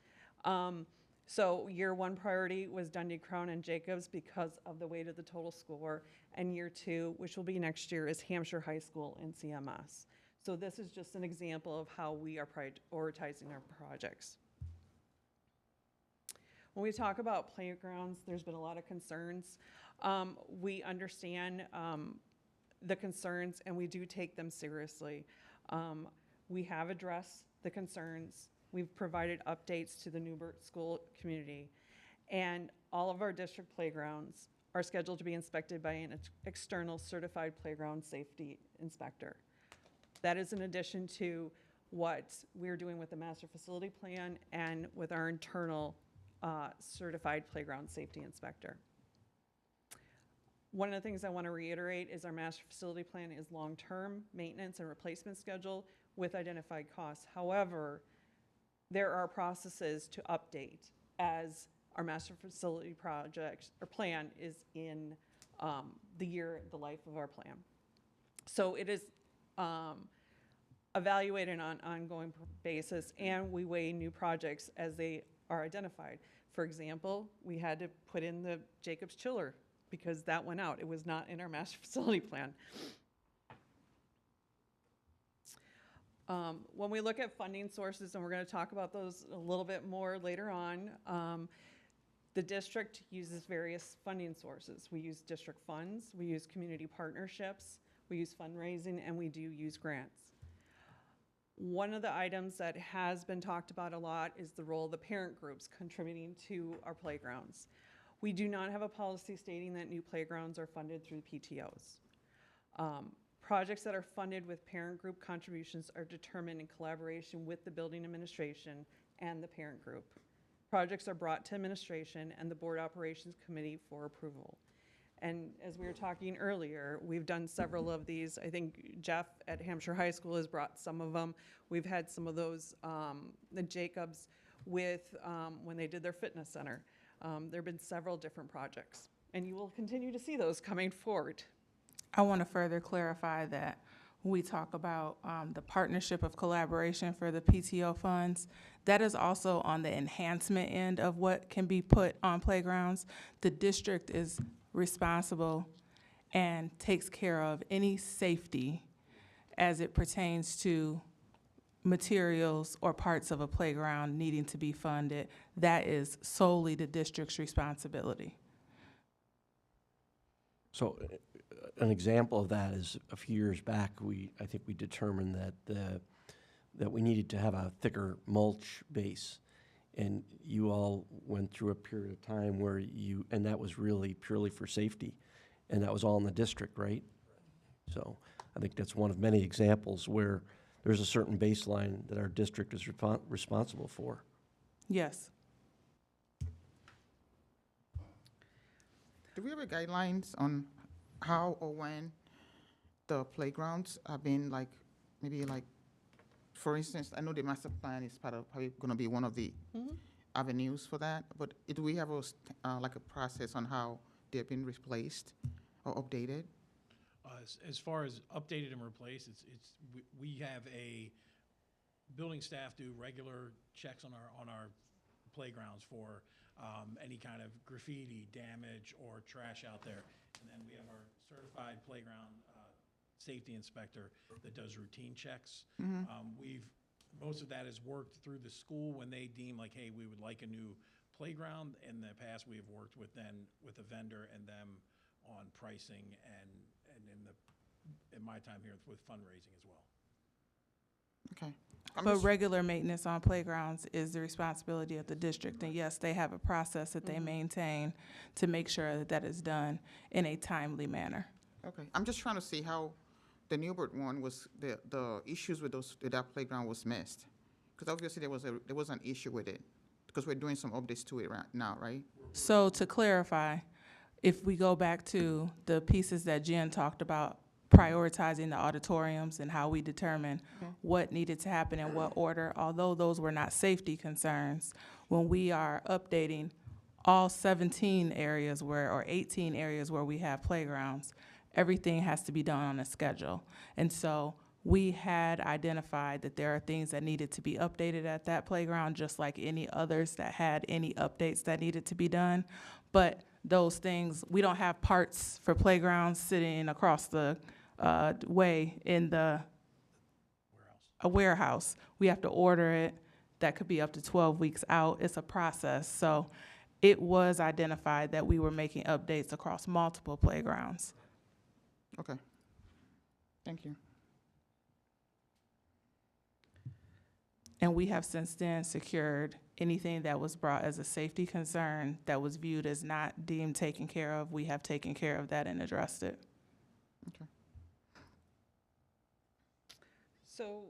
So year one priority was Dundee Crown and Jacobs because of the weight of the total score. And year two, which will be next year, is Hampshire High School and CMS. So this is just an example of how we are prioritizing our projects. When we talk about playgrounds, there's been a lot of concerns. We understand the concerns and we do take them seriously. We have addressed the concerns. We've provided updates to the Newbert School community. And all of our district playgrounds are scheduled to be inspected by an external certified playground safety inspector. That is in addition to what we're doing with the master facility plan and with our internal certified playground safety inspector. One of the things I want to reiterate is our master facility plan is long-term maintenance and replacement schedule with identified costs. However, there are processes to update as our master facility project or plan is in the life of our plan. So it is evaluated on an ongoing basis, and we weigh new projects as they are identified. For example, we had to put in the Jacobs chiller because that went out. It was not in our master facility plan. When we look at funding sources, and we're going to talk about those a little bit more later on, the district uses various funding sources. We use district funds, we use community partnerships, we use fundraising, and we do use grants. One of the items that has been talked about a lot is the role of the parent groups contributing to our playgrounds. We do not have a policy stating that new playgrounds are funded through PTOs. Projects that are funded with parent group contributions are determined in collaboration with the building administration and the parent group. Projects are brought to administration and the board operations committee for approval. And as we were talking earlier, we've done several of these. I think Jeff at Hampshire High School has brought some of them. We've had some of those, the Jacobs with, when they did their fitness center. There have been several different projects, and you will continue to see those coming forward. I want to further clarify that when we talk about the partnership of collaboration for the PTO funds, that is also on the enhancement end of what can be put on playgrounds. The district is responsible and takes care of any safety as it pertains to materials or parts of a playground needing to be funded. That is solely the district's responsibility. So an example of that is a few years back, I think we determined that we needed to have a thicker mulch base. And you all went through a period of time where and that was really purely for safety. And that was all in the district, right? So I think that's one of many examples where there's a certain baseline that our district is responsible for. Yes. Do we have a guidelines on how or when the playgrounds have been like, maybe like, for instance, I know the master plan is probably going to be one of the avenues for that, but do we have like a process on how they've been replaced or updated? As far as updated and replaced, we have a building staff do regular checks on our playgrounds for any kind of graffiti, damage, or trash out there. And then we have our certified playground safety inspector that does routine checks. Most of that is worked through the school when they deem like, hey, we would like a new playground. In the past, we have worked with a vendor and them on pricing and in my time here with fundraising as well. Okay. But regular maintenance on playgrounds is the responsibility of the district, and yes, they have a process that they maintain to make sure that that is done in a timely manner. Okay, I'm just trying to see how the Newbert one was, the issues with that playground was missed. Because obviously there was an issue with it, because we're doing some updates to it right now, right? So to clarify, if we go back to the pieces that Jen talked about, prioritizing the auditoriums and how we determine what needed to happen in what order, although those were not safety concerns, when we are updating all 17 areas or 18 areas where we have playgrounds, everything has to be done on a schedule. And so we had identified that there are things that needed to be updated at that playground, just like any others that had any updates that needed to be done. But those things, we don't have parts for playgrounds sitting across the way in the warehouse. We have to order it. That could be up to 12 weeks out. It's a process. So it was identified that we were making updates across multiple playgrounds. Okay. Thank you. And we have since then secured anything that was brought as a safety concern that was viewed as not deemed taken care of. We have taken care of that and addressed it. Okay. So,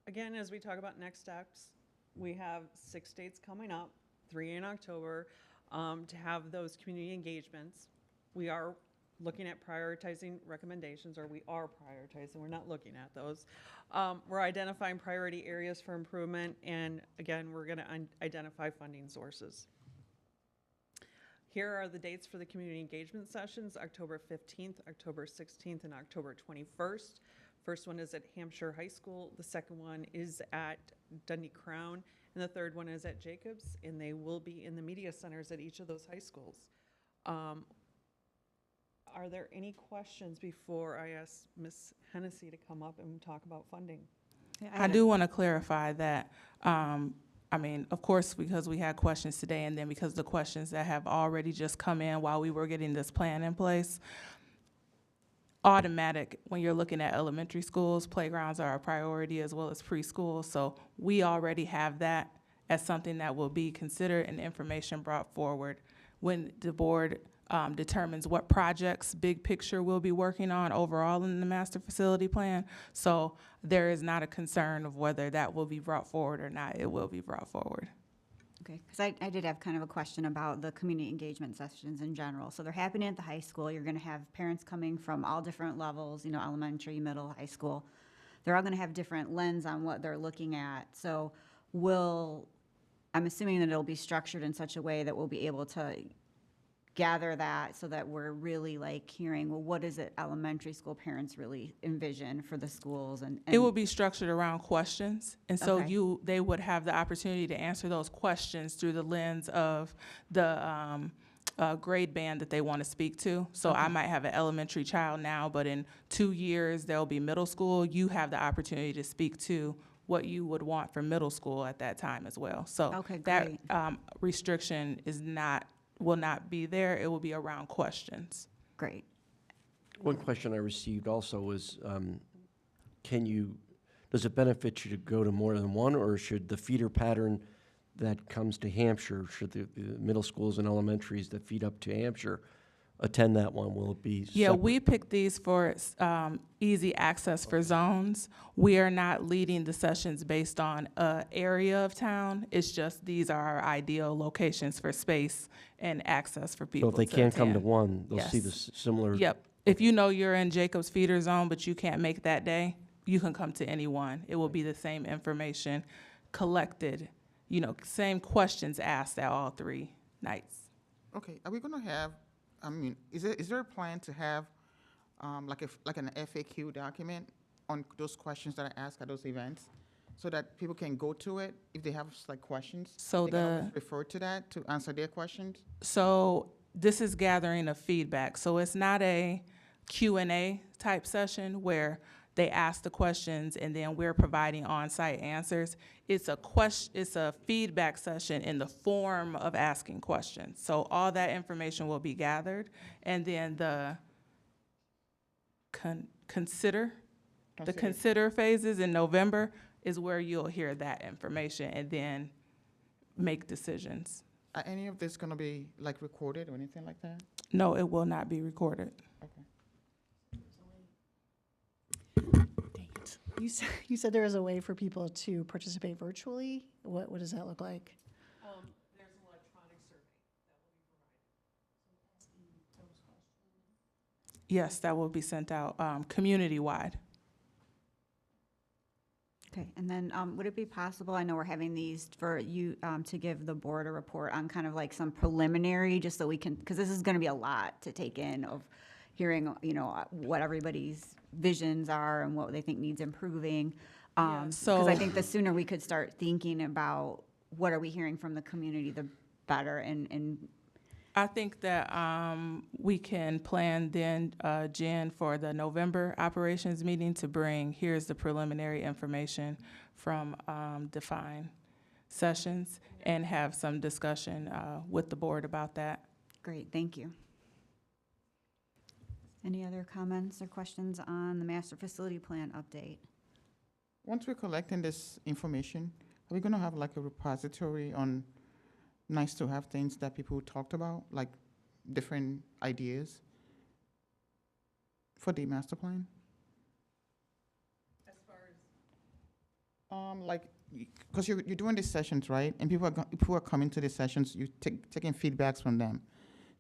again, as we talk about next steps, we have 6 dates coming up, 3 in October, to have those community engagements. We are looking at prioritizing recommendations, or we are prioritizing, we're not looking at those. We're identifying priority areas for improvement, and again, we're gonna identify funding sources. Here are the dates for the community engagement sessions: October 15th, October 16th, and October 21st. First one is at Hampshire High School, the second one is at Dundee Crown, and the third one is at Jacobs, and they will be in the media centers at each of those high schools. Are there any questions before I ask Ms. Hennessy to come up and talk about funding? I do want to clarify that, I mean, of course, because we had questions today, and then because the questions that have already just come in while we were getting this plan in place, automatic, when you're looking at elementary schools, playgrounds are a priority as well as preschool. So we already have that as something that will be considered and information brought forward when the board determines what projects, big picture, we'll be working on overall in the master facility plan. So there is not a concern of whether that will be brought forward or not. It will be brought forward. Okay, because I did have kind of a question about the community engagement sessions in general. So they're happening at the high school. You're going to have parents coming from all different levels, you know, elementary, middle, high school. They're all going to have different lens on what they're looking at. So I'm assuming that it'll be structured in such a way that we'll be able to gather that so that we're really like hearing, well, what is it elementary school parents really envision for the schools? And it will be structured around questions. And so Okay. they would have the opportunity to answer those questions through the lens of the grade band that they want to speak to. So I might have an elementary child now, but in 2 years, there'll be middle school. You have the opportunity to speak to what you would want for middle school at that time as well. So Okay, that great. restriction will not be there. It will be around questions. Great. One question I received also was, does it benefit you to go to more than one, or should the feeder pattern that comes to Hampshire, should the middle schools and elementaries that feed up to Hampshire attend that one? Will it be Yeah, separate? we picked these for easy access for zones. We are not leading the sessions based on an area of town. It's just these are our ideal locations for space and access for So people if they to can't come to attend. one, they'll see the Yes. similar? Yep. If you know you're in Jacob's feeder zone, but you can't make that day, you can come to any one. It will be the same information collected, you know, same questions asked at all 3 nights. Okay, are we gonna have, I mean, is there a plan to have, like an FAQ document on those questions that I ask at those events? so that people can go to it if they have like questions? So They can always refer to that to answer their questions? So this is gathering of feedback. So it's not a Q&A type session where they ask the questions and then we're providing on-site answers. It's a feedback session in the form of asking questions. So all that information will be gathered, and then the consider phases in November is where you'll hear that information and then make decisions. Are any of this gonna be like recorded or anything like that? No, it will not be recorded. Okay. Dang it. You said there was a way for people to participate virtually? What does that look like? There's an electronic survey that will be provided. Yes, that will be sent out community-wide. Okay, and then would it be possible, I know we're having these for you to give the board a report on kind of like some preliminary, just so we can, because this is going to be a lot to take in of hearing, you know, what everybody's visions are and what they think needs improving. Because I think the sooner we could start thinking about what are we hearing from the community, the better. And I think that we can plan then, Jen, for the November operations meeting to bring, here's the preliminary information from defined sessions and have some discussion with the board about that. great, thank you. Any other comments or questions on the master facility plan update? Once we're collecting this information, are we gonna have like a repository on nice to have things that people talked about, like different ideas for the master plan? As far as Like, because you're doing these sessions, right? And people are coming to these sessions, you taking feedbacks from them.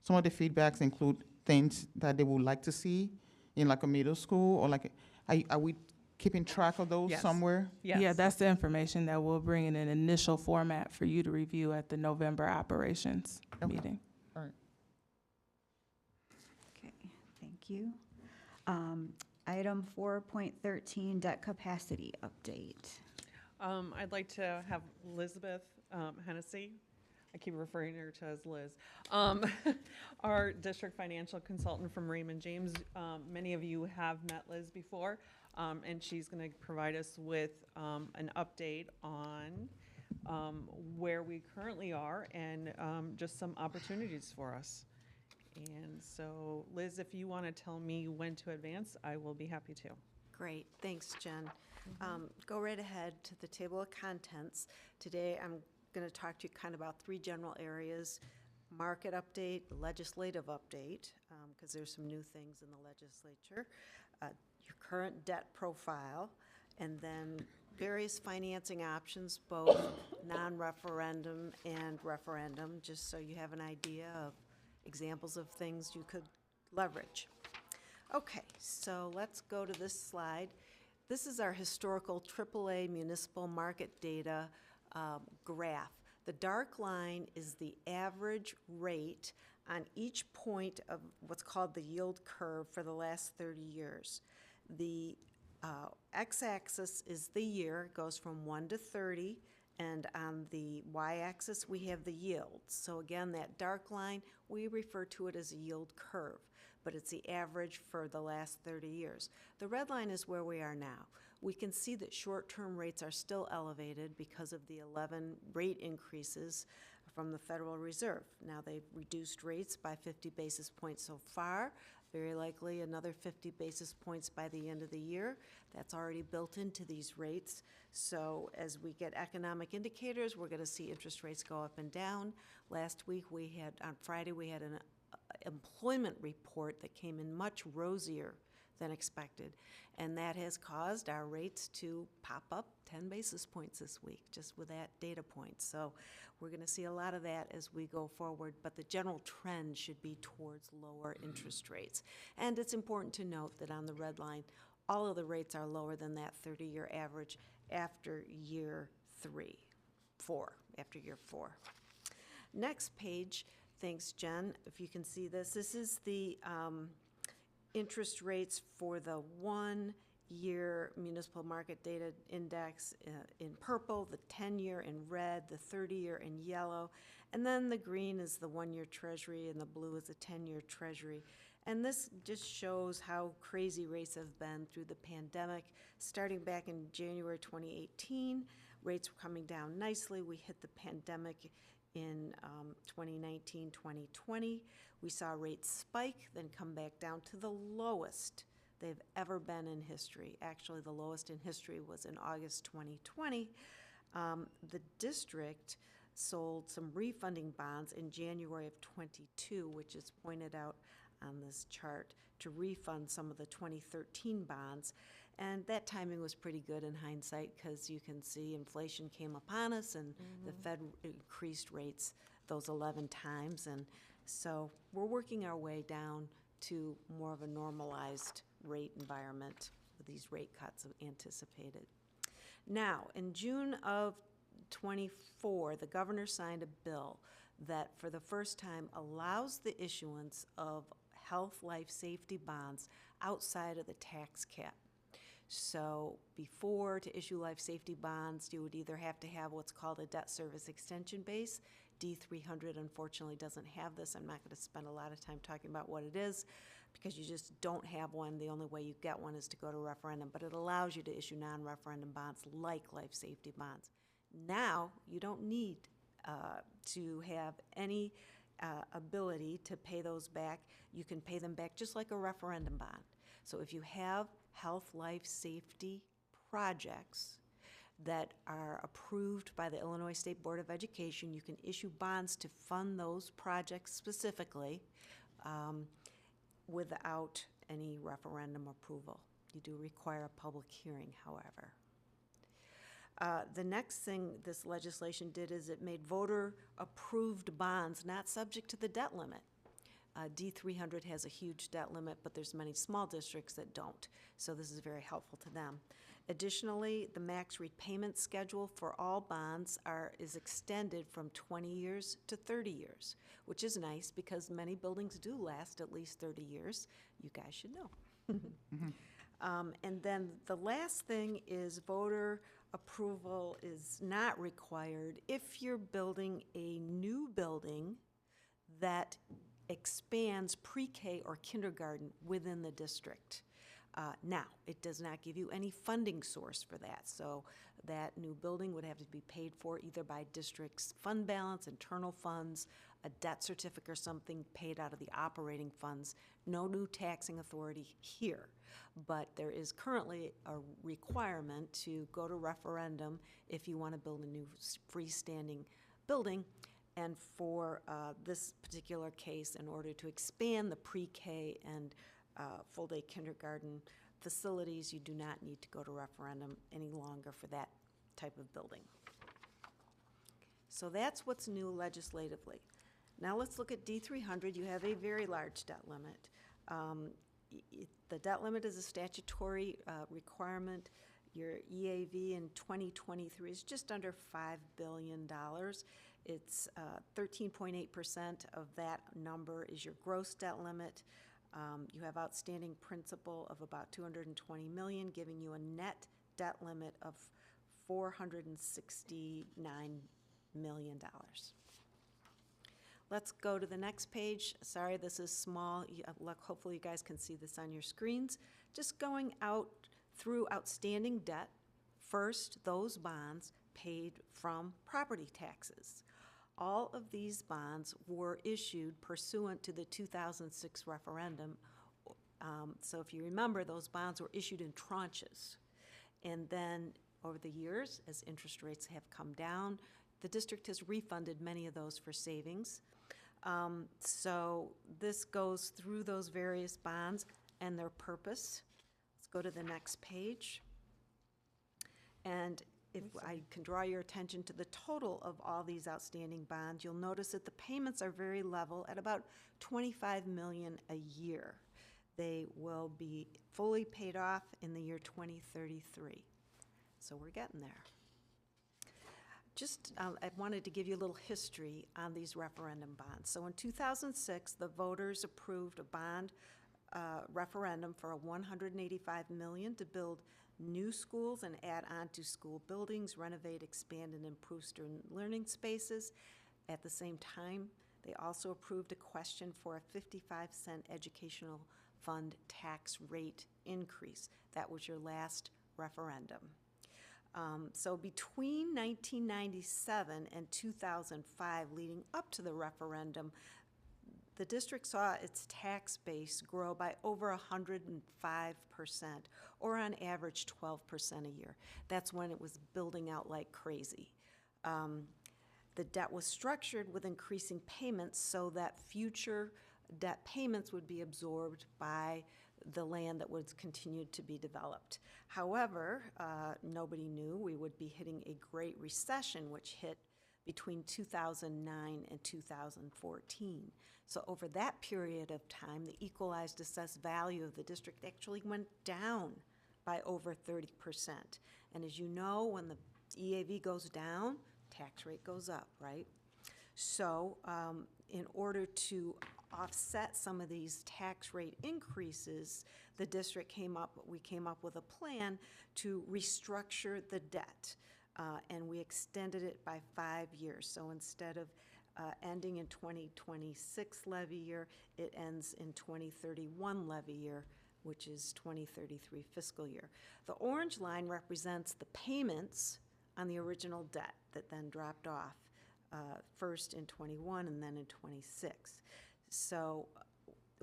Some of the feedbacks include things that they would like to see in like a middle school, or like, are we keeping track of those Yes. somewhere? yes. Yeah, that's the information that we'll bring in an initial format for you to review at the November operations Okay. meeting. All right. Okay, thank you. Item 4.13, debt capacity update. I'd like to have Elizabeth Hennessy, I keep referring to her to as Liz, our district financial consultant from Raymond James. Many of you have met Liz before, and she's going to provide us with an update on where we currently are and just some opportunities for us. And so, Liz, if you want to tell me when to advance, I will be happy to. Great, thanks, Jen. Go right ahead to the table of contents. Today, I'm going to talk to you kind of about three general areas: market update, legislative update, because there's some new things in the legislature, your current debt profile, and then various financing options, both non-referendum and referendum, just so you have an idea of examples of things you could leverage. Okay, so let's go to this slide. This is our historical AAA municipal market data graph. The dark line is the average rate on each point of what's called the yield curve for the last 30 years. The x-axis is the year, it goes from 1 to 30, and on the y-axis we have the yield. So again, that dark line, we refer to it as a yield curve, but it's the average for the last 30 years. The red line is where we are now. We can see that short-term rates are still elevated because of the 11 rate increases from the Federal Reserve. Now, they've reduced rates by 50 basis points so far, very likely another 50 basis points by the end of the year. That's already built into these rates. So as we get economic indicators, we're going to see interest rates go up and down. Last week, on Friday, we had an employment report that came in much rosier than expected, and that has caused our rates to pop up 10 basis points this week, just with that data point. So we're going to see a lot of that as we go forward, but the general trend should be towards lower interest rates. And it's important to note that on the red line, all of the rates are lower than that 30-year average after year 4. Next page, thanks, Jen, if you can see this. This is the interest rates for the 1 year municipal market data index in purple, the 10-year in red, the 30-year in yellow, and then the green is the 1-year treasury and the blue is the 10-year treasury. And this just shows how crazy rates have been through the pandemic. Starting back in January 2018, rates were coming down nicely. We hit the pandemic in 2019, 2020. We saw rates spike, then come back down to the lowest they've ever been in history. Actually, the lowest in history was in August 2020. The district sold some refunding bonds in January of 22, which is pointed out on this chart, to refund some of the 2013 bonds. And that timing was pretty good in hindsight, because you can see inflation came upon us and the Fed increased rates those 11 times. And so we're working our way down to more of a normalized rate environment with these rate cuts anticipated. Now, in June of 24, the governor signed a bill that for the first time allows the issuance of health, life, safety bonds outside of the tax cap. So before, to issue life safety bonds, you would either have to have what's called a debt service extension base. D300 unfortunately doesn't have this. I'm not going to spend a lot of time talking about what it is, because you just don't have one. The only way you get one is to go to referendum, but it allows you to issue non-referendum bonds like life safety bonds. Now, you don't need to have any ability to pay those back. You can pay them back just like a referendum bond. So if you have health, life, safety projects that are approved by the Illinois State Board of Education, you can issue bonds to fund those projects specifically without any referendum approval. You do require a public hearing, however. The next thing this legislation did is it made voter-approved bonds not subject to the debt limit. D300 has a huge debt limit, but there's many small districts that don't, so this is very helpful to them. Additionally, the max repayment schedule for all bonds is extended from 20 years to 30 years, which is nice because many buildings do last at least 30 years. You guys should know. And then the last thing is voter approval is not required if you're building a new building that expands pre-K or kindergarten within the district. Now, it does not give you any funding source for that, so that new building would have to be paid for either by district's fund balance, internal funds, a debt certificate or something paid out of the operating funds. No new taxing authority here, but there is currently a requirement to go to referendum if you want to build a new freestanding building. And for this particular case, in order to expand the pre-K and full-day kindergarten facilities, you do not need to go to referendum any longer for that type of building. So that's what's new legislatively. Now let's look at D300. You have a very large debt limit. The debt limit is a statutory requirement. Your EAV in 2023 is just under $5 billion. It's 13.8% of that number is your gross debt limit. You have outstanding principal of about $220 million, giving you a net debt limit of $469 million. Let's go to the next page. Sorry, this is small. Hopefully you guys can see this on your screens. Just going out through outstanding debt. First, those bonds paid from property taxes. All of these bonds were issued pursuant to the 2006 referendum. So if you remember, those bonds were issued in tranches. And then over the years, as interest rates have come down, the district has refunded many of those for savings. So this goes through those various bonds and their purpose. Let's go to the next page. And if I can draw your attention to the total of all these outstanding bonds, you'll notice that the payments are very level at about $25 million a year. They will be fully paid off in the year 2033. So we're getting there. Just, I wanted to give you a little history on these referendum bonds. So in 2006, the voters approved a bond referendum for a $185 million to build new schools and add on to school buildings, renovate, expand, and improve student learning spaces. At the same time, they also approved a question for a 55-cent educational fund tax rate increase. That was your last referendum. So between 1997 and 2005, leading up to the referendum, the district saw its tax base grow by over 105%, or on average 12% a year. That's when it was building out like crazy. The debt was structured with increasing payments so that future debt payments would be absorbed by the land that was continued to be developed. However, nobody knew we would be hitting a great recession, which hit between 2009 and 2014. So over that period of time, the equalized assessed value of the district actually went down by over 30%. And as you know, when the EAV goes down, tax rate goes up, right? So in order to offset some of these tax rate increases, the district came up with a plan to restructure the debt. And we extended it by 5 years. So instead of ending in 2026 levy year, it ends in 2031 levy year, which is 2033 fiscal year. The orange line represents the payments on the original debt that then dropped off, first in 21 and then in 26. So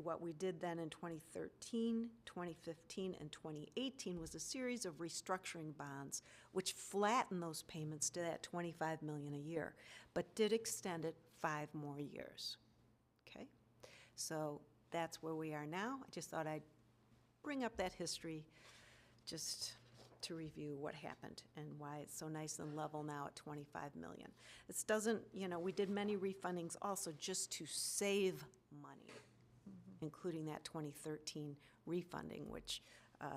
what we did then in 2013, 2015, and 2018 was a series of restructuring bonds which flattened those payments to that $25 million a year, but did extend it 5 more years. Okay? So that's where we are now. I just thought I'd bring up that history just to review what happened and why it's so nice and level now at $25 million. This doesn't, we did many refundings also just to save money, including that 2013 refunding, which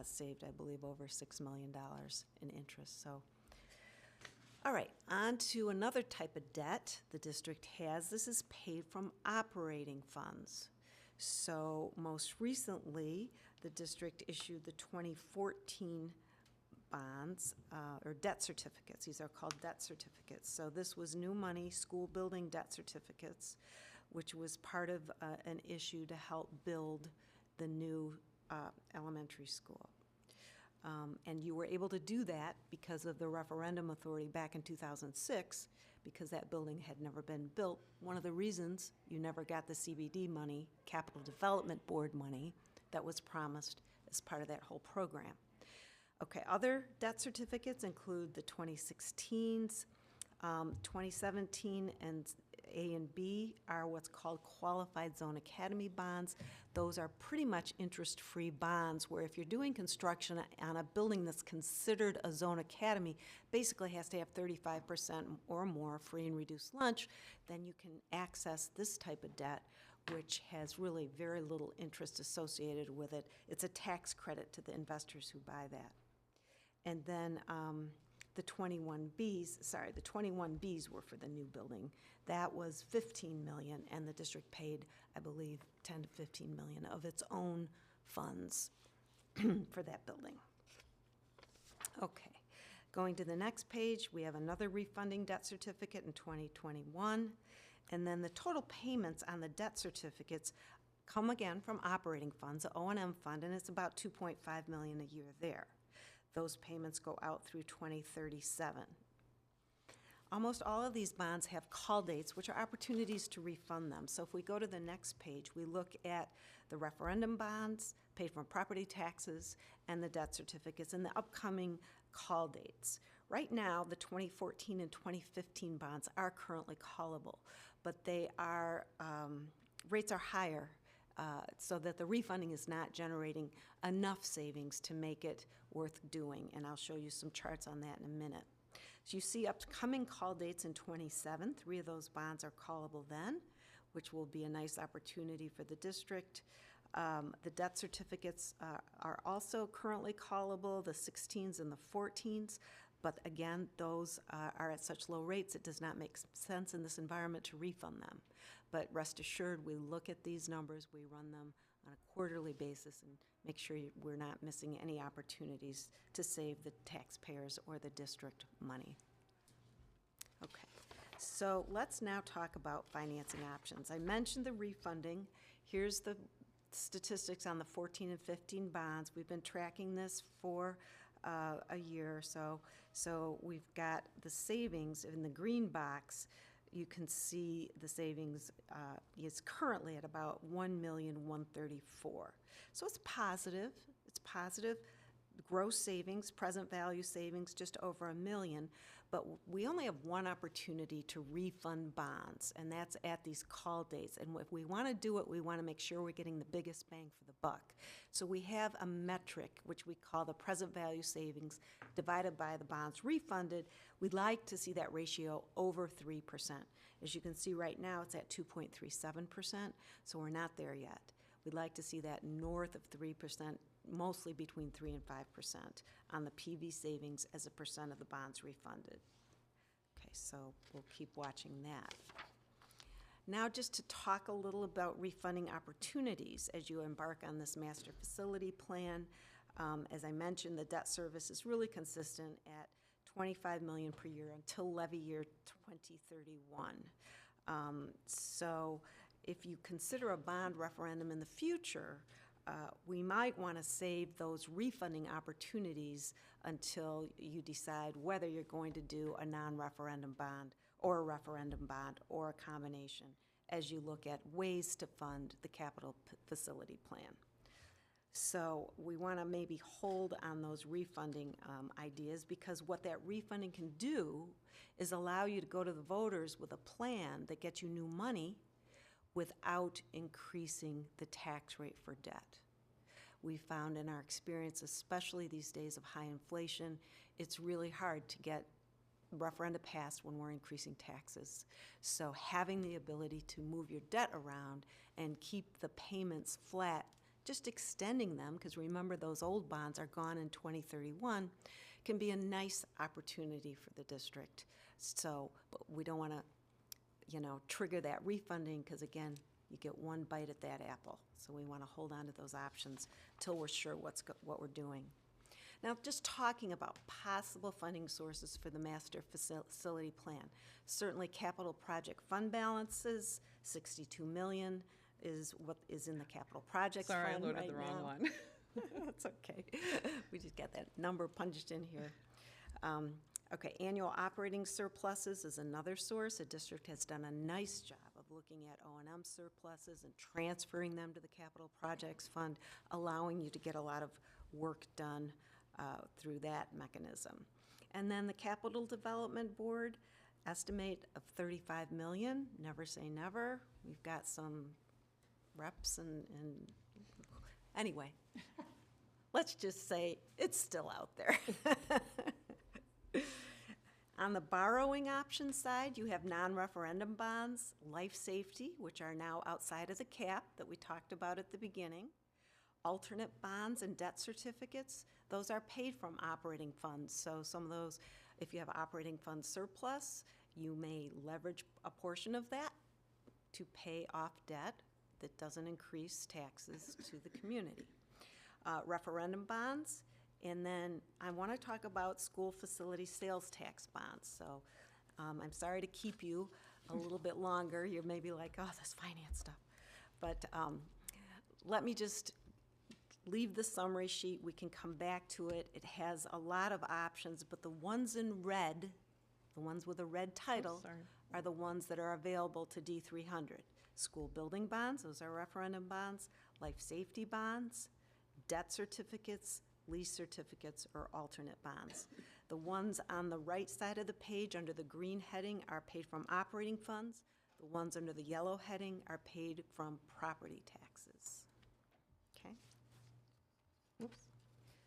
saved, I believe, over $6 million in interest. So, all right, on to another type of debt the district has. This is paid from operating funds. So most recently, the district issued the 2014 bonds, or debt certificates. These are called debt certificates. So this was new money, school building debt certificates, which was part of an issue to help build the new elementary school. And you were able to do that because of the referendum authority back in 2006, because that building had never been built. One of the reasons you never got the CBD money, Capital Development Board money, that was promised as part of that whole program. Okay, other debt certificates include the 2016s, 2017, and A and B are what's called qualified zone academy bonds. Those are pretty much interest-free bonds where if you're doing construction on a building that's considered a zone academy, basically has to have 35% or more free and reduced lunch, then you can access this type of debt, which has really very little interest associated with it. It's a tax credit to the investors who buy that. And then the 21Bs were for the new building. That was $15 million, and the district paid, I believe, $10 to $15 million of its own funds for that building. Okay, going to the next page, we have another refunding debt certificate in 2021, and then the total payments on the debt certificates come again from operating funds, the O&M fund, and it's about $2.5 million a year there. Those payments go out through 2037. Almost all of these bonds have call dates, which are opportunities to refund them. So if we go to the next page, we look at the referendum bonds paid from property taxes and the debt certificates and the upcoming call dates. Right now, the 2014 and 2015 bonds are currently callable, but they are, rates are higher so that the refunding is not generating enough savings to make it worth doing, and I'll show you some charts on that in a minute. So you see upcoming call dates in 27. 3 of those bonds are callable then, which will be a nice opportunity for the district. The debt certificates are also currently callable, the 16s and the 14s, but again, those are at such low rates it does not make sense in this environment to refund them. But rest assured, we look at these numbers, we run them on a quarterly basis and make sure we're not missing any opportunities to save the taxpayers or the district money. Okay, so let's now talk about financing options. I mentioned the refunding. Here's the statistics on the 14 and 15 bonds. We've been tracking this for a year or so. So we've got the savings in the green box. You can see the savings is currently at about $1,134,000. So it's positive. It's positive. Gross savings, present value savings, just over $1 million. But we only have one opportunity to refund bonds, and that's at these call dates. And if we want to do it, we want to make sure we're getting the biggest bang for the buck. So we have a metric, which we call the present value savings divided by the bonds refunded. We'd like to see that ratio over 3%. As you can see right now, it's at 2.37%, so we're not there yet. We'd like to see that north of 3%, mostly between 3 and 5% on the PV savings as a percent of the bonds refunded. Okay, so we'll keep watching that. Now just to talk a little about refunding opportunities as you embark on this master facility plan. As I mentioned, the debt service is really consistent at $25 million per year until levy year 2031. So if you consider a bond referendum in the future, we might want to save those refunding opportunities until you decide whether you're going to do a non-referendum bond or a referendum bond or a combination as you look at ways to fund the capital facility plan. So we want to maybe hold on those refunding ideas, because what that refunding can do is allow you to go to the voters with a plan that gets you new money without increasing the tax rate for debt. We found in our experience, especially these days of high inflation, it's really hard to get referenda passed when we're increasing taxes. So having the ability to move your debt around and keep the payments flat, just extending them, because remember those old bonds are gone in 2031, can be a nice opportunity for the district. So, but we don't want to trigger that refunding, because again, you get one bite at that apple. So we want to hold on to those options till we're sure what we're doing. Now, just talking about possible funding sources for the master facility plan. Certainly capital project fund balances, $62 million is what is in the capital projects fund Sorry, I loaded right the wrong now. one. That's okay. We just got that number punched in here. Okay, annual operating surpluses is another source. The district has done a nice job of looking at O&M surpluses and transferring them to the capital projects fund, allowing you to get a lot of work done through that mechanism. And then the Capital Development Board estimate of $35 million. Never say never. We've got some reps and anyway, let's just say it's still out there. On the borrowing option side, you have non-referendum bonds, life safety, which are now outside of the cap that we talked about at the beginning. Alternate bonds and debt certificates, those are paid from operating funds. So some of those, if you have operating fund surplus, you may leverage a portion of that to pay off debt that doesn't increase taxes to the community. Referendum bonds. And then I want to talk about school facility sales tax bonds. So I'm sorry to keep you a little bit longer. You're maybe like, oh, this finance stuff. But let me just leave the summary sheet. We can come back to it. It has a lot of options, but the ones in red, the ones with a red title, are the ones that are available to D300. School building bonds, those are referendum bonds, life safety bonds, debt certificates, lease certificates, or alternate bonds. The ones on the right side of the page under the green heading are paid from operating funds. The ones under the yellow heading are paid from property taxes. Okay? Oops.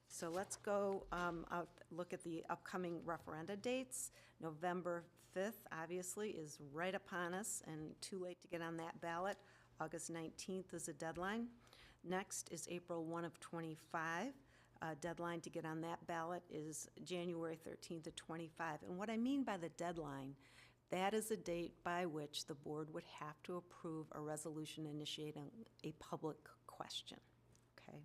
So let's go look at the upcoming referenda dates. November 5th, obviously, is right upon us and too late to get on that ballot. August 19th is a deadline. Next is April 1 of 25. Deadline to get on that ballot is January 13th of 25. And what I mean by the deadline, That is a date by which the board would have to approve a resolution initiating a public question, okay?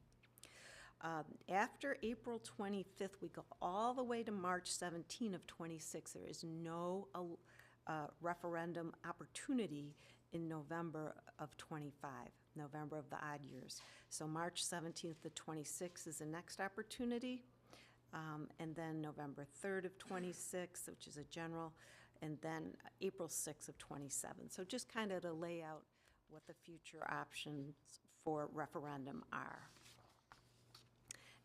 After April 25th, we go all the way to March 17 of 26. There is no referendum opportunity in November of 25, November of the odd years. So March 17th to 26 is the next opportunity, and then November 3rd of 26, which is a general, and then April 6th of 27. So just kind of to lay out what the future options for referendum are.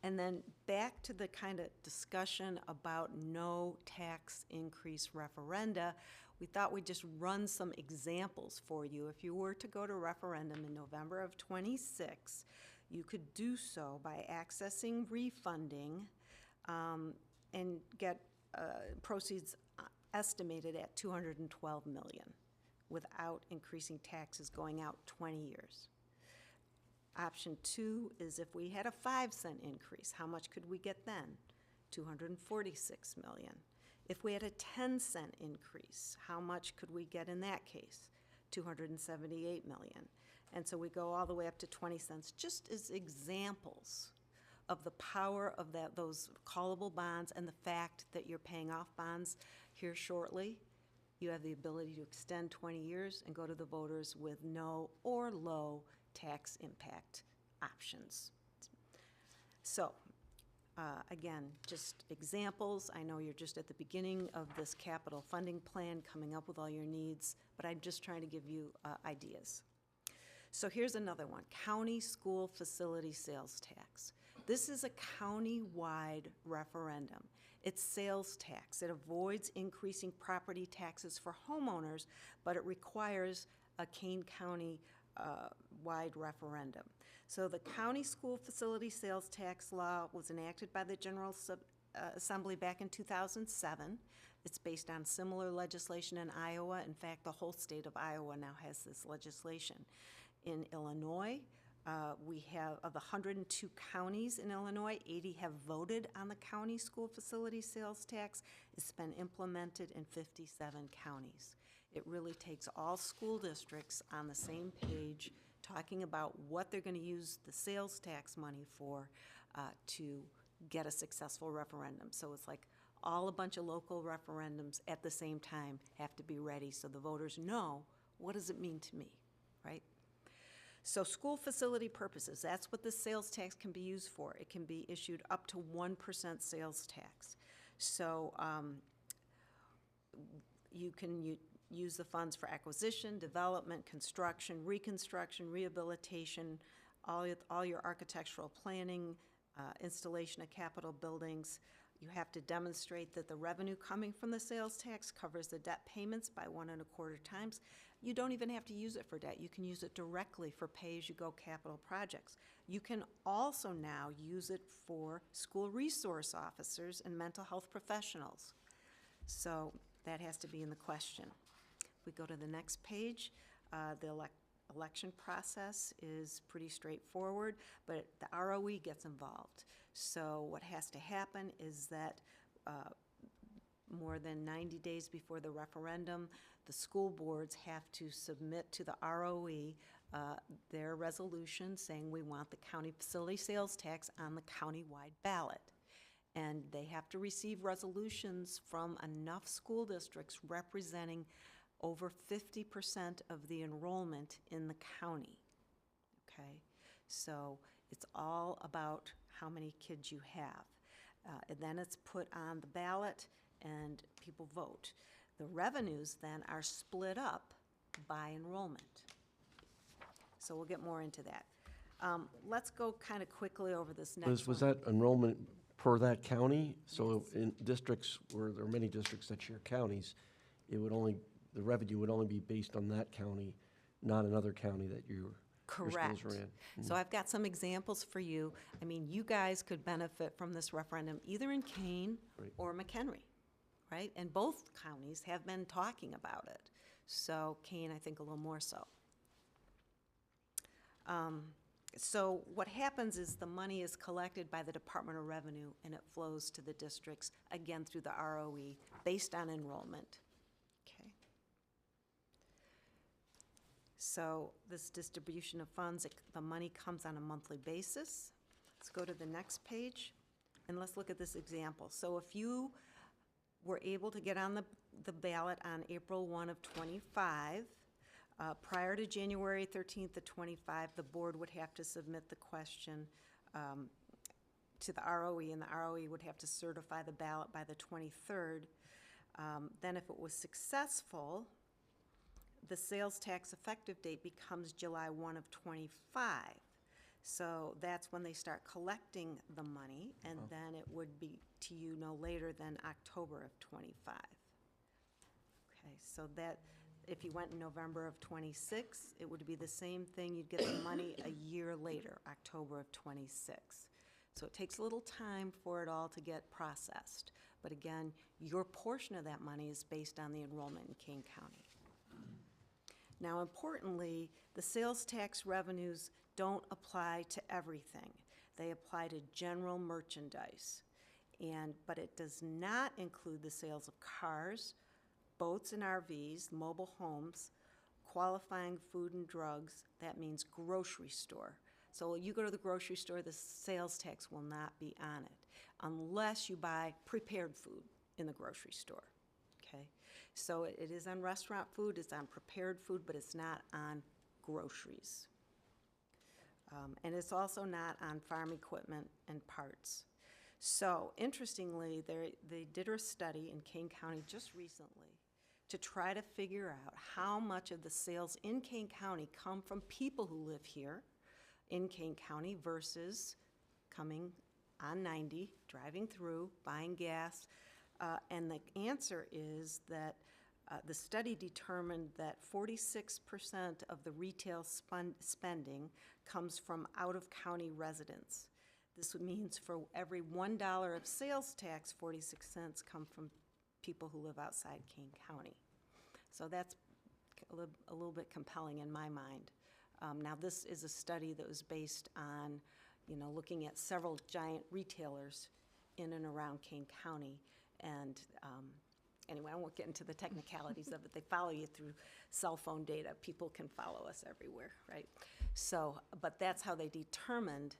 And then back to the kind of discussion about no tax increase referenda, we thought we'd just run some examples for you. If you were to go to referendum in November of 26, you could do so by accessing refunding and get proceeds estimated at $212 million without increasing taxes going out 20 years. Option 2 is if we had a 5-cent increase, how much could we get then? $246 million. If we had a 10-cent increase, how much could we get in that case? $278 million. And so we go all the way up to 20 cents, just as examples of the power of those callable bonds and the fact that you're paying off bonds here shortly. You have the ability to extend 20 years and go to the voters with no or low tax impact options. So, again, just examples. I know you're just at the beginning of this capital funding plan, coming up with all your needs, but I'm just trying to give you ideas. So here's another one, county school facility sales tax. This is a county-wide referendum. It's sales tax. It avoids increasing property taxes for homeowners, but it requires a Kane County wide referendum. So the county school facility sales tax law was enacted by the General Assembly back in 2007. It's based on similar legislation in Iowa. In fact, the whole state of Iowa now has this legislation. In Illinois, we have, of the 102 counties in Illinois, 80 have voted on the county school facility sales tax. It's been implemented in 57 counties. It really takes all school districts on the same page, talking about what they're going to use the sales tax money for to get a successful referendum. So it's like all a bunch of local referendums at the same time have to be ready so the voters know, what does it mean to me, right? So school facility purposes, that's what the sales tax can be used for. It can be issued up to 1% sales tax. So you can use the funds for acquisition, development, construction, reconstruction, rehabilitation, all your architectural planning, installation of capital buildings. You have to demonstrate that the revenue coming from the sales tax covers the debt payments by 1.25 times. You don't even have to use it for debt. You can use it directly for pay-as-you-go capital projects. You can also now use it for school resource officers and mental health professionals. So that has to be in the question. If we go to the next page, the election process is pretty straightforward, but the ROE gets involved. So what has to happen is that more than 90 days before the referendum, the school boards have to submit to the ROE their resolution saying we want the county facility sales tax on the county-wide ballot. And they have to receive resolutions from enough school districts representing over 50% of the enrollment in the county, okay? So it's all about how many kids you have. And then it's put on the ballot and people vote. The revenues then are split up by enrollment. So we'll get more into that. Let's go kind of quickly over this next one. Was that enrollment per that county? So in districts where there are many districts that share counties, it would only, the revenue would only be based on that county, not another county that your schools Correct. are in. So I've got some examples for you. I mean, you guys could benefit from this referendum either in Kane Right. or McHenry, right? And both counties have been talking about it. So Kane, I think, a little more so. So what happens is the money is collected by the Department of Revenue and it flows to the districts, again, through the ROE, based on enrollment. Okay. So this distribution of funds, the money comes on a monthly basis. Let's go to the next page, and let's look at this example. So if you were able to get on the ballot on April 1 of '25, prior to January 13th of '25, the board would have to submit the question to the ROE, and the ROE would have to certify the ballot by the 23rd. Then if it was successful, the sales tax effective date becomes July 1 of '25. So that's when they start collecting the money, and then it would be to you no later than October of '25. Okay, so that, if you went in November of '26, it would be the same thing. You'd get the money a year later, October of '26. So it takes a little time for it all to get processed. But again, your portion of that money is based on the enrollment in Kane County. Now, importantly, the sales tax revenues don't apply to everything. They apply to general merchandise. But it does not include the sales of cars, boats and RVs, mobile homes, qualifying food and drugs. That means grocery store. So you go to the grocery store, the sales tax will not be on it unless you buy prepared food in the grocery store, okay? So it is on restaurant food, it's on prepared food, but it's not on groceries. And it's also not on farm equipment and parts. So interestingly, they did a study in Kane County just recently to try to figure out how much of the sales in Kane County come from people who live here in Kane County versus coming on 90, driving through, buying gas. And the answer is that the study determined that 46% of the retail spending comes from out-of-county residents. This means for every $1 of sales tax, 46 cents come from people who live outside Kane County. So that's a little bit compelling in my mind. Now, this is a study that was based on, looking at several giant retailers in and around Kane County. And anyway, I won't get into the technicalities of it. They follow you through cell phone data. People can follow us everywhere, right? So, but that's how they determined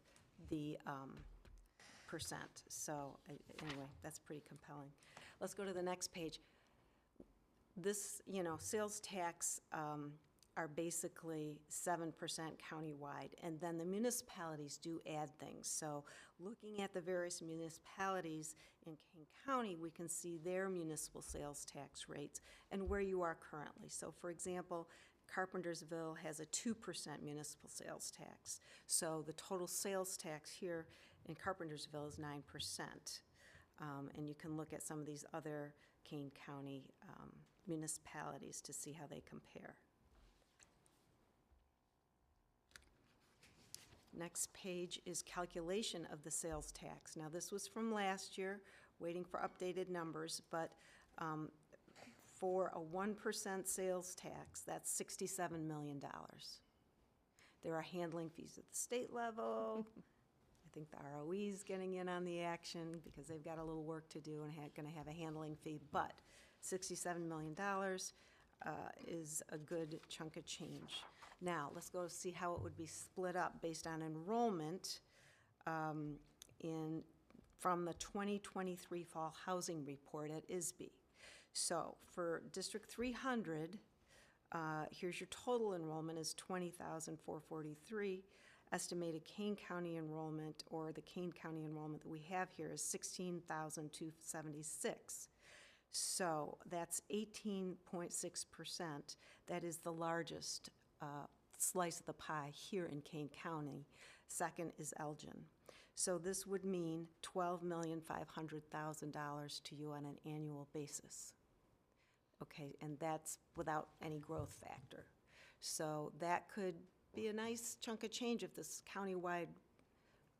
the percent. So anyway, that's pretty compelling. Let's go to the next page. This, sales tax are basically 7% countywide, and then the municipalities do add things. So looking at the various municipalities in Kane County, we can see their municipal sales tax rates and where you are currently. So for example, Carpentersville has a 2% municipal sales tax. So the total sales tax here in Carpentersville is 9%. And you can look at some of these other Kane County municipalities to see how they compare. Next page is calculation of the sales tax. Now, this was from last year, waiting for updated numbers, but for a 1% sales tax, that's $67 million. There are handling fees at the state level. I think the ROE is getting in on the action because they've got a little work to do and going to have a handling fee, but $67 million is a good chunk of change. Now, let's go see how it would be split up based on enrollment from the 2023 Fall Housing Report at ISB. So for District 300, here's your total enrollment is 20,443. Estimated Kane County enrollment, or the Kane County enrollment that we have here, is 16,276. So that's 18.6%. That is the largest slice of the pie here in Kane County. Second is Elgin. So this would mean $12,500,000 to you on an annual basis. Okay, and that's without any growth factor. So that could be a nice chunk of change if this countywide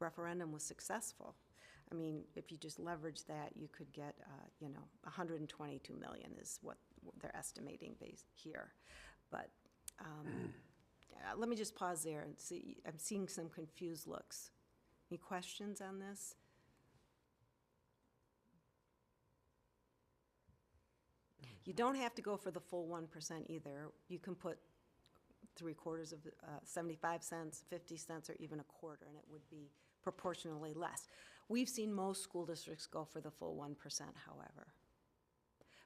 referendum was successful. I mean, if you just leverage that, you could get, $122 million is what they're estimating here. But let me just pause there and see. I'm seeing some confused looks. Any questions on this? You don't have to go for the full 1% either. You can put 3/4 of, 75 cents, 50 cents, or even a quarter, and it would be proportionally less. We've seen most school districts go for the full 1%, however.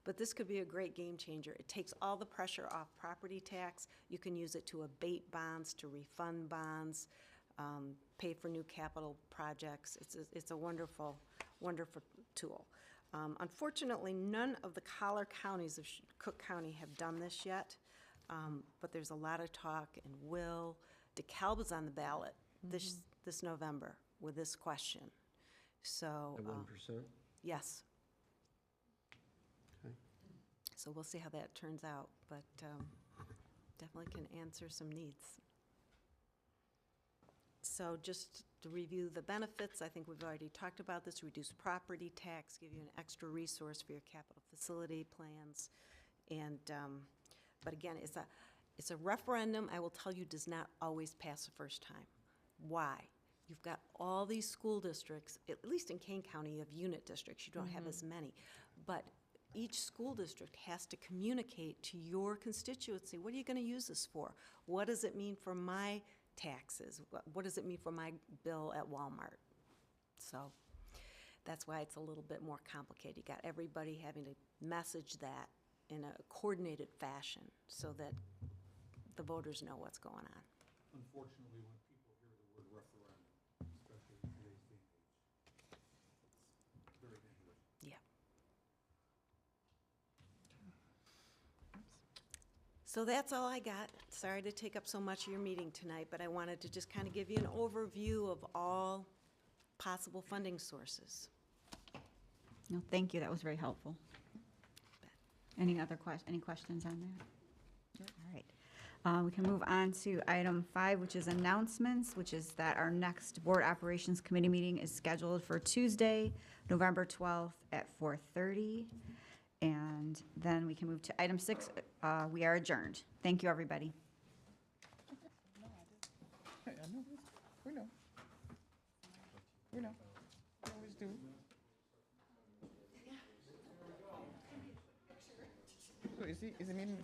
But this could be a great game changer. It takes all the pressure off property tax. You can use it to abate bonds, to refund bonds, pay for new capital projects. It's a wonderful, wonderful tool. Unfortunately, none of the collar counties of Cook County have done this yet, but there's a lot of talk, and DeKalb is on the ballot this November with this question. So. At 1%? Yes. Okay. So we'll see how that turns out, but definitely can answer some needs. So just to review the benefits, I think we've already talked about this: reduce property tax, give you an extra resource for your capital facility plans. And, but again, it's a referendum, I will tell you, does not always pass the first time. Why? You've got all these school districts, at least in Kane County, you have unit districts, you don't have as many. But each school district has to communicate to your constituency, what are you gonna use this for? What does it mean for my taxes? What does it mean for my bill at Walmart? So that's why it's a little bit more complicated. You got everybody having to message that in a coordinated fashion so that the voters know what's going on. Unfortunately, when people hear the word referendum, especially in today's day and age, it's very dangerous. Yeah. So that's all I got. Sorry to take up so much of your meeting tonight, but I wanted to just kind of give you an overview of all possible funding sources. No, thank you, that was very helpful. Any questions on that? All right. We can move on to item 5, which is announcements, which is that our next Board Operations Committee meeting is scheduled for Tuesday, November 12th at 4:30. And then we can move to item 6. We are adjourned. Thank you, everybody. I know. We know. We know. We always do. So is he meeting